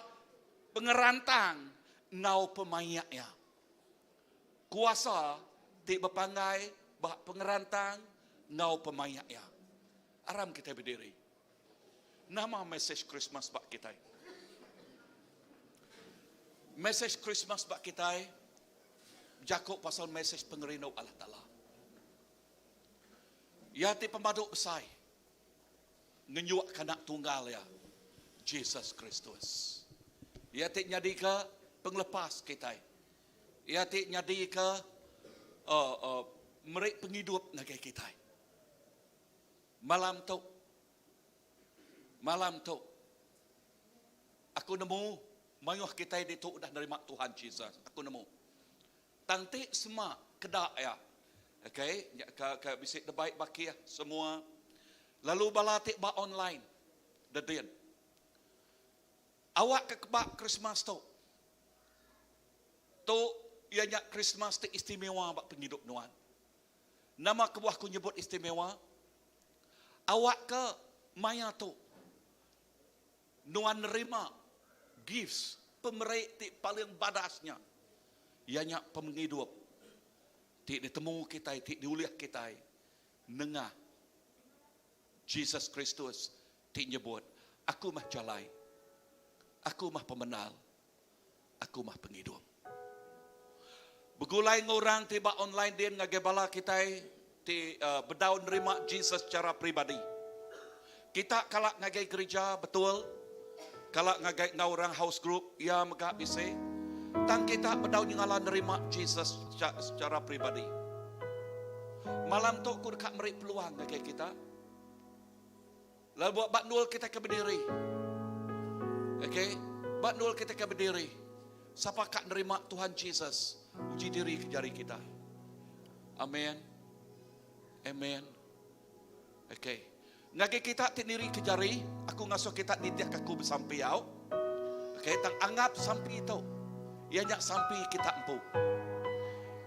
pengerantang ngau pemayak ya. Kuasa ti berpangai bak pengerantang ngau pemayak ya. Aram kita berdiri. Nama message Christmas bak kita. Message Christmas bak kita jakuk pasal message pengerindu Allah Taala. Ya ti pemaduk besar. Ngenyuak kanak tunggal ya. Jesus Kristus. Ya ti nyadi ke penglepas kita. Ya ti nyadi ke merek penghidup negara kita. Malam tu aku nemu mayuh kita itu dah dari mak Tuhan Jesus. Aku nemu. Tanti semua kedak ya. Okey, ke bisik terbaik baki ya semua. Lalu balatik ba online. Dedian. Awak ke kebak Christmas tu. Tu ianya Christmas tu istimewa bak penghidup nuan. Nama kebuah ku nyebut istimewa. Awak ke maya tu nuan nerima gifts, pemerik ti paling badasnya. Ianya penghidup. Ti ditemu kita, ti diuliah kita. Nengah. Jesus Kristus ti nyebut, aku mah jalai. Aku mah pemenal. Aku mah penghidup. Begulai ngorang tiba online din ngagebala kita ti berdaun nerima Jesus secara pribadi. Kita kalak ngagai gereja betul, kalak ngagai ngaurang house group ya mega bisa. Tang kita berdaun ngala nerima Jesus secara pribadi. Malam tu ku dekat meri peluang ngagai kita. Lalu buat baknul kita ke berdiri. Okay, baknul kita ke berdiri. Siapa kak nerima Tuhan Jesus? Uji diri ke jari kita. Amin. Amen. Okay. Ngagi kita tiniri ke jari, aku ngasuh kita nitiak aku bersampai au. Okay, tang anggap sampai itu. Ia nyak sampai kita empu.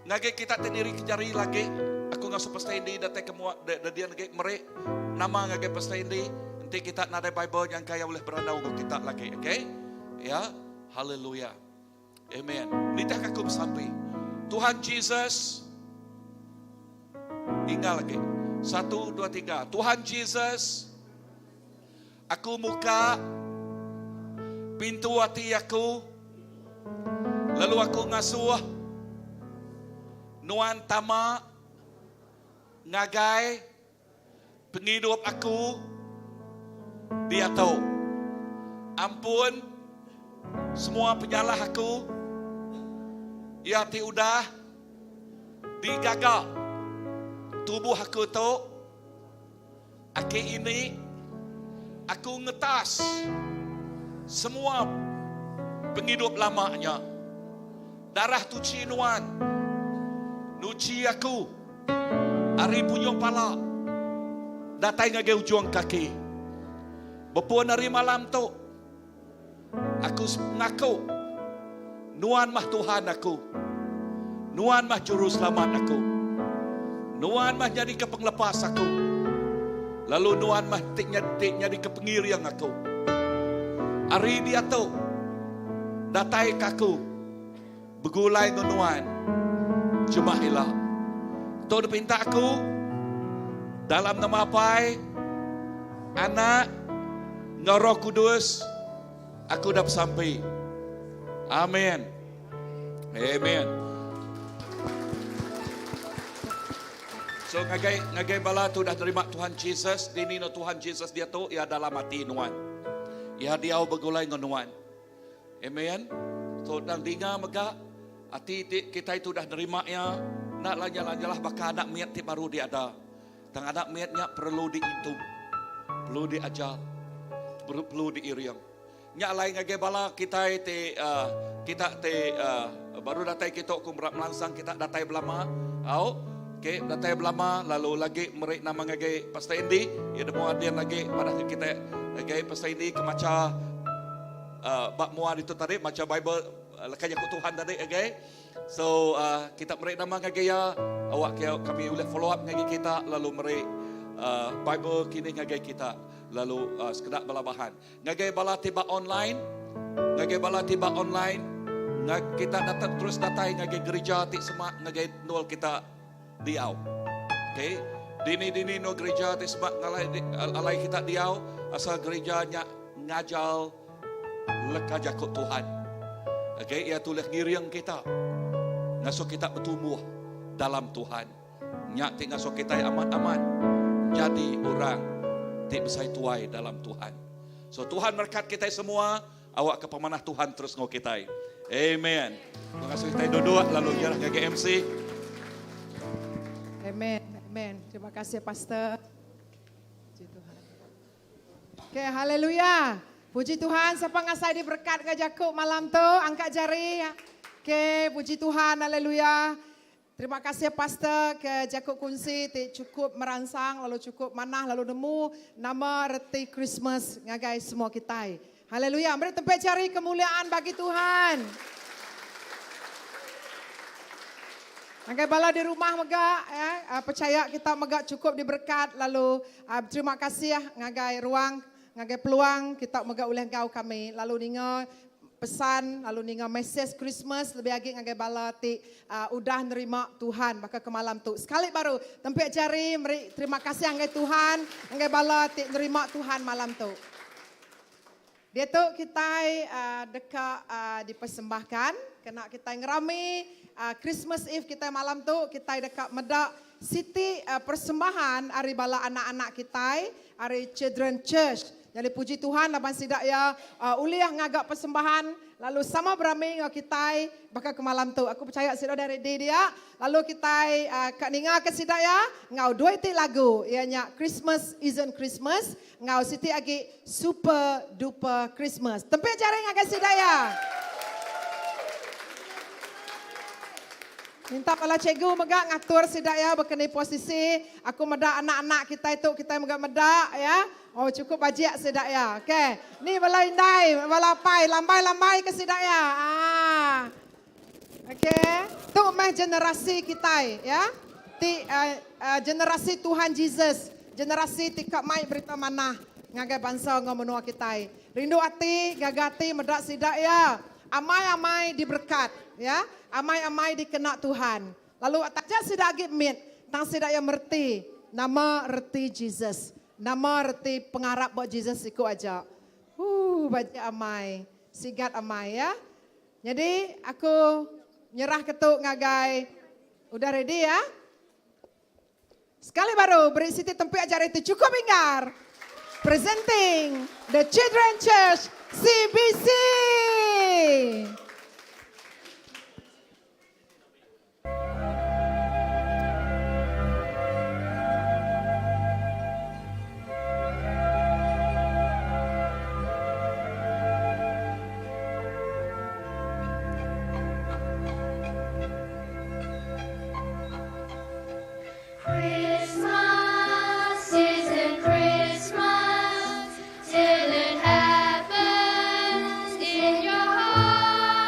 Ngagi kita tiniri ke jari lagi, aku ngasuh pasti ini datai kemua dia lagi merek nama ngagi pasti ini. Nanti kita nada Bible yang kaya boleh berandau untuk kita lagi. Okay? Ya, haleluya. Amen. Nitiak aku bersampai. Tuhan Jesus, ingat lagi. 1, 2, 3. Tuhan Jesus, aku buka pintu hati aku, lalu aku ngasuh nuan tama ngagai penghidup aku dia tahu. Ampun semua penyalah aku, ya ti udah digagal. Tubuh aku tu, akhir ini aku ngetas semua penghidup lamanya. Darah tuci nuan, nuci aku, hari punyong pala, datai ngage ujung kaki. Bepuan hari malam tu, aku ngaku, nuan mah Tuhan aku, nuan mah juru selamat aku. Nuan mah jadi kepenglepas aku. Lalu nuan mah tiknya di kepengiriang aku. Hari dia tu datai kaku begulai nuan cuma hilang. Tu dipinta aku dalam nama Pai, Anak, Roh Kudus, aku dah sampai. Amin. Amen. So ngagai bala tu dah terima Tuhan Jesus, dini no Tuhan Jesus dia tu ia dalam hati nuan. Ia dia begulai nuan. Amen. So dang dinga mega hati kita itu dah terima ya. Nak lanjalah bakal anak miat ti baru dia ada. Tang anak miatnya perlu diintum. Perlu diajar. Perlu diiriang. Nya lain ngagai bala kita baru datai kita ku melangsang kita datai belama. Au okay, datai belama lalu lagi merek nama ngagai pastor Indi, ya demo adian lagi pada kita ngagai pastor Indi ke maca bab muat itu tadi maca Bible lekanya ku Tuhan tadi okay. So kita merek nama ngagai ya awak kami boleh follow up ngagai kita lalu merek Bible kini ngagai kita lalu sekedar balabahan ngagai bala tiba online kita datang terus datai ngagai gereja ti semak ngagai nol kita diau. Okay. Dini no gereja ti sebab alai kita diau asal gerejanya ngajal lekaja ko Tuhan. Okay, ia tulis ngiriang kita. Ngasuh kita bertumbuh dalam Tuhan. Nyak ti ngasuh kita aman-aman jadi orang ti besai tuai dalam Tuhan. So Tuhan berkat kita semua, awak ke pemanah Tuhan terus ngau kita. Amen. Terima kasih kita dua lalu nyerah ngage MC. Amen. Amen. Terima kasih Pastor. Puji Tuhan. Okay, haleluya. Puji Tuhan, siapa ngasai diberkat ke Jakub malam tu, angkat jari. Okay, puji Tuhan, haleluya. Terima kasih Pastor ke Jakub Kunci, cukup merangsang, lalu cukup manah, lalu nemu nama reti Christmas ngagai semua kita. Haleluya, beri tempat jari kemuliaan bagi Tuhan. Ngagai bala di rumah mega, percaya kita mega cukup diberkat. Lalu terima kasih ya ngagai ruang, ngagai peluang kita mega oleh engkau kami. Lalu ninga pesan lalu ninga message Christmas lebih lagi ngagai bala ti udah nerima Tuhan maka ke malam tu. Sekali baru tempat jari meri terima kasih anggai Tuhan anggai bala ti nerima Tuhan malam tu. Dia tu kita dekat dipersembahkan kena kita ngerami Christmas Eve kita malam tu kita dekat medak Siti persembahan hari bala anak-anak kita hari Children Church. Jadi puji Tuhan laban sidak ya uliah ngagak persembahan lalu sama berami ngau kita bakal ke malam tu. Aku percaya sidak dari dia lalu kita kak ninga ke sidak ya ngau dua ti lagu ianya Christmas Isn't Christmas ngau siti agi Super Duper Christmas. Tempat cari ngagak sidak ya. Minta pala cikgu megak ngatur sidak ya berkenai posisi. Aku medak anak-anak kita itu kita megak medak ya. Oh cukup bajiak sidak ya. Okey. Ni bala indai, bala pai, lambai-lambai ke sidak ya. Okey. Tu meh generasi kita ya. Ti generasi Tuhan Jesus. Generasi ti kak mai berita manah ngagai bangsa ngau menua kita. Rindu hati, gagati medak sidak ya. Amai-amai diberkat ya. Amai-amai dikena Tuhan. Lalu ataknya sidak agi mit. Tang sidak yang merti. Nama reti Jesus. Nama reti pengarap buat Jesus ikut aja. Baca amai. Sigat amai ya. Jadi aku nyerah ketuk ngagai. Udah ready ya? Sekali baru beri siti tempat ajar itu cukup ingar. Presenting the Children Church CBC. Christmas isn't Christmas till it happens in your heart.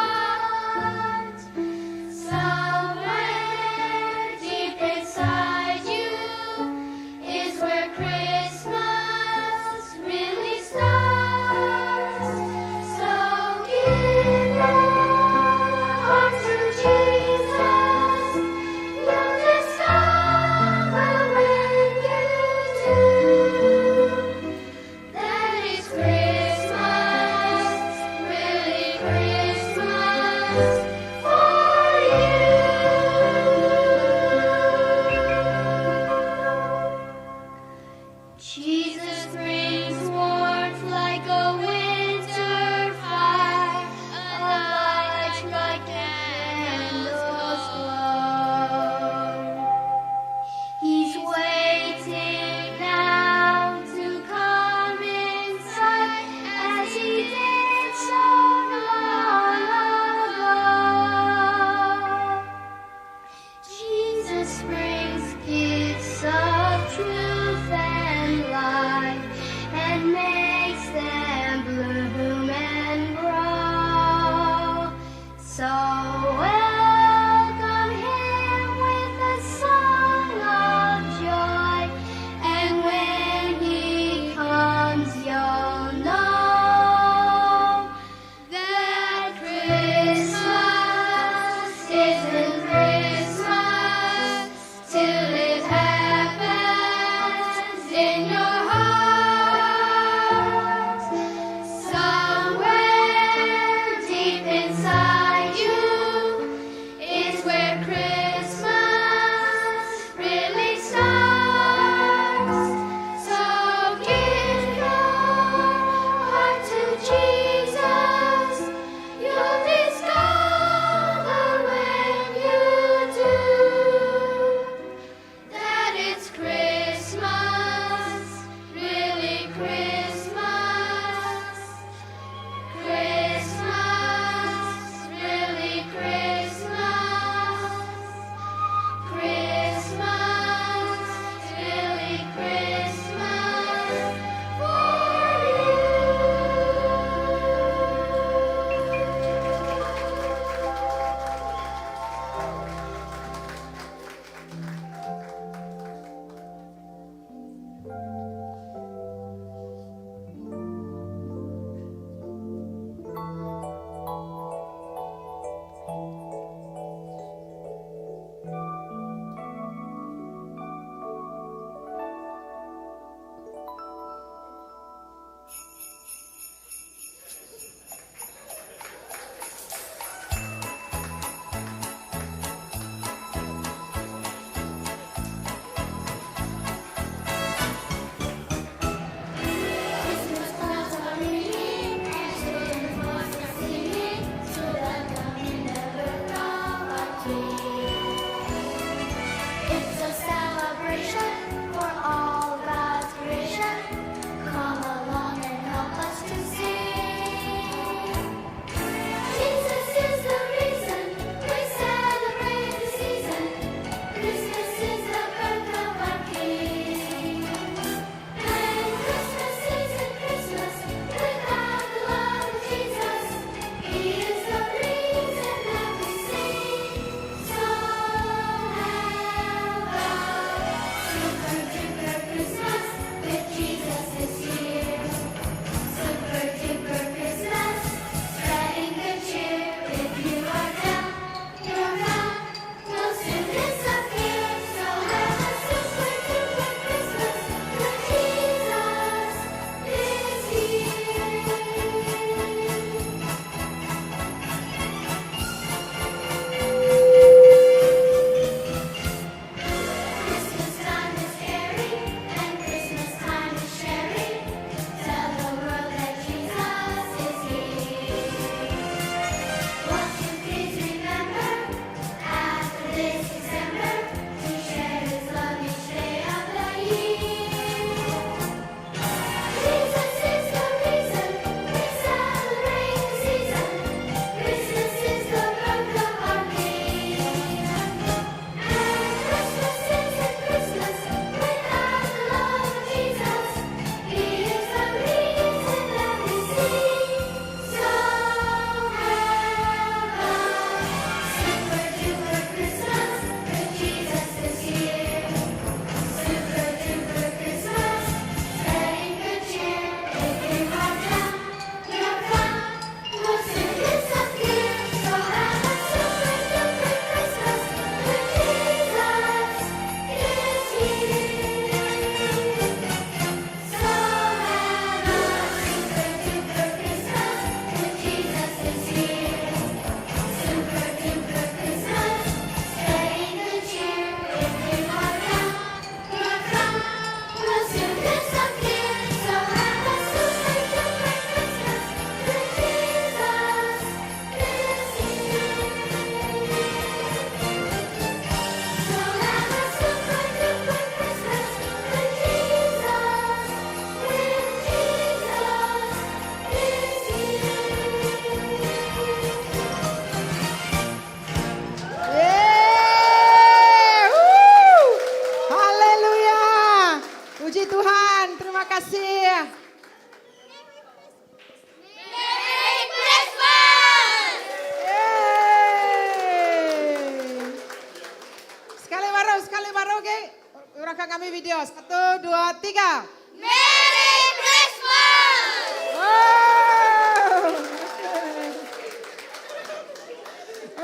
lagi. Urangkan kami video. 1, 2, 3. Merry Christmas!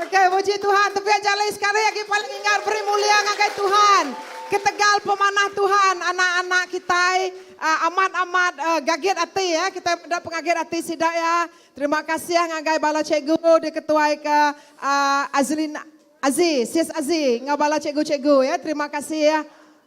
Okey, puji Tuhan. Tapi jalai sekali lagi paling ingat beri mulia ngagai Tuhan. Ketegal pemanah Tuhan, anak-anak kita amat-amat gaget hati ya. Kita dapat pengaget hati sidak ya. Terima kasih ngagai bala cikgu diketuai ke Azlin Aziz, Sis Aziz, ngabala cikgu-cikgu ya. Terima kasih ya.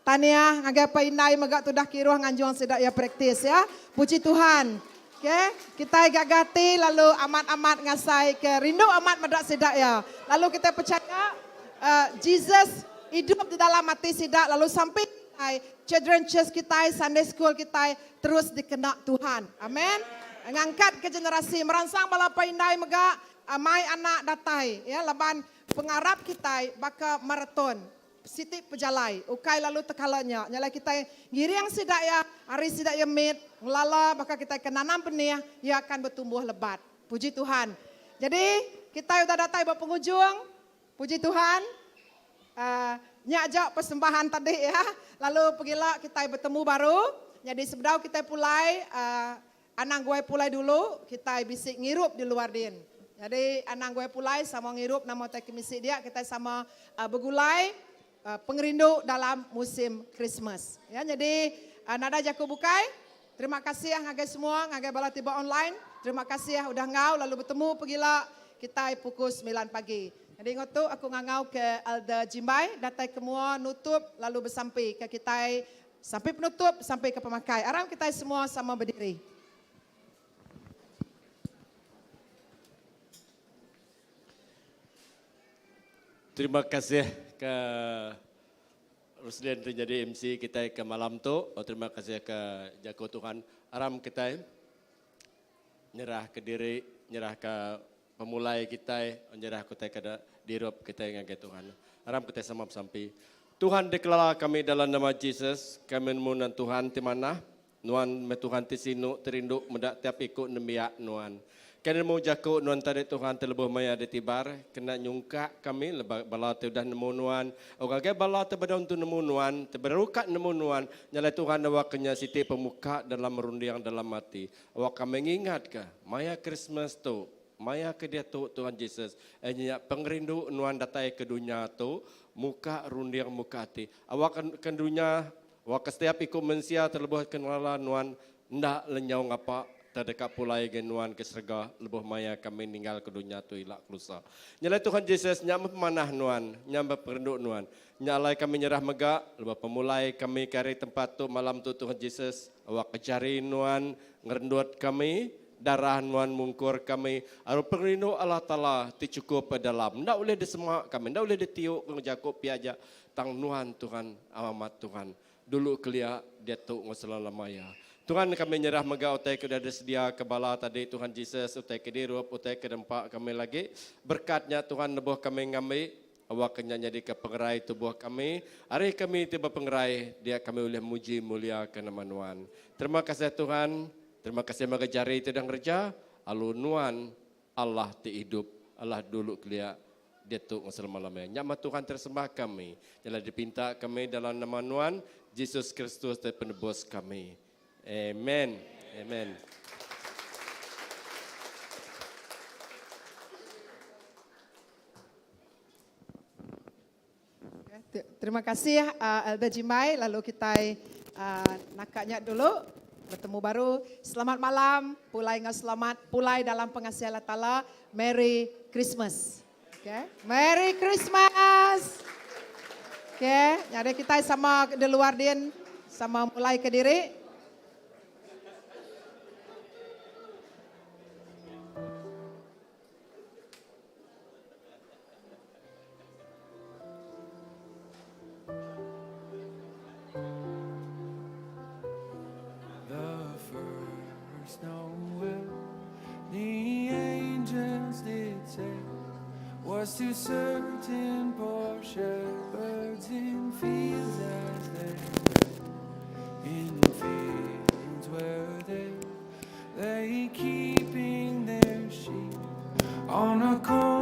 Tania ngagai painai megak tudah kiruh nganjuang sidak ya praktis ya. Puji Tuhan. Okay. Kita gagati lalu amat-amat ngasai ke rindu amat medak sidak ya. Lalu kita percaya Jesus hidup di dalam hati sidak lalu sampai kita, children church kita, Sunday school kita terus dikenak Tuhan. Amin. Ngangkat ke generasi merangsang balapa indai megak amai anak datai ya laban pengarap kita baka maraton Siti pejalai, ukai lalu tekalanya. Nyala kita ngiriang sidak ya, hari sidak ya mit, ngelala, maka kita kenanam benih, ia akan bertumbuh lebat. Puji Tuhan. Jadi kita sudah datang buat penghujung. Puji Tuhan. Nyajak persembahan tadi ya. Lalu pergilah kita bertemu baru. Jadi sebelum kita pulai, anang gue pulai dulu, kita bisik ngirup di luar din. Jadi anang gue pulai sama ngirup nama teki misi dia, kita sama bergulai. Pengerindu dalam musim Christmas. Ya, jadi nada jaku bukai. Terima kasih ya ngagai semua, ngagai bala tiba online. Terima kasih ya udah ngau lalu bertemu pergilah kita pukul 9 pagi. Jadi ngotu aku ngangau ke Alda Jimbai, datai semua nutup lalu bersampai ke kita sampai penutup sampai ke pemakai. Aram kita semua sama berdiri. Terima kasih ke Ruslian terjadi MC kita ke malam tu. Terima kasih ke Jago Tuhan. Aram kita nyerah ke diri, nyerah ke pemulai kita, nyerah kita ke dirup kita dengan Tuhan. Aram kita sama sampai. Tuhan deklara kami dalam nama Yesus, kami menuan Tuhan di mana, nuan Tuhan di sini terinduk mendak tiap ikut nemiak nuan. Kena mau jago nuan tadi Tuhan terlebih maya di tibar, kena nyungka kami lebih bala tu dah nemu nuan. Orang ke bala tu pada untuk nemu nuan, terberukat nemu nuan. Nyala Tuhan awak kenya siti pemuka dalam merundiang dalam mati. Awak kami mengingat ke maya Christmas tu, maya ke dia tu Tuhan Yesus. Enya pengerindu nuan datai ke dunia tu, muka rundiang muka hati. Awak ke dunia, awak setiap ikut mensia terlebih kenalan nuan ndak lenyau ngapa. Terdekat pulai genuan ke serga lebih maya kami tinggal ke dunia tu ilak kelusa. Nyalai Tuhan Yesus nyam pemanah nuan, nyam perenduk nuan. Nyalai kami nyerah megak, lebih pemulai kami kari tempat tu malam tu Tuhan Yesus. Awak kecari nuan, ngerendut kami, darah nuan mungkur kami. Aru perindu Allah Ta'ala dicukup pada dalam. Ndak boleh disemak kami, ndak boleh ditiuk ngejakup piaja. Tang nuan Tuhan, amat Tuhan. Dulu kelia dia tu ngaselala maya. Tuhan kami nyerah megah utai ke dah sedia kebala tadi Tuhan Yesus utai ke dirup utai ke dempak kami lagi berkatnya Tuhan nebuh kami ngambil awak kenya jadi ke pengerai tubuh kami hari kami tiba pengerai dia kami boleh muji mulia ke nama Nuan. Terima kasih Tuhan, terima kasih megah jari itu dan kerja alu Nuan Allah ti hidup Allah dulu kelia dia tu selama-lamanya. Nyama Tuhan tersembah kami jalan dipinta kami dalam nama Nuan Yesus Kristus dan penebus kami. Amen. Amen. Terima kasih Elda Jimai. Lalu kita nakaknya dulu bertemu baru. Selamat malam. Pulai dengan selamat. Pulai dalam pengasihan Allah Ta'ala. Merry Christmas. Okay. Merry Christmas. Okay. Jadi kita sama di luar din. Sama mulai ke diri. Was to certain poor shepherds in fields as they lay, in fields where they lay keeping their sheep on a cold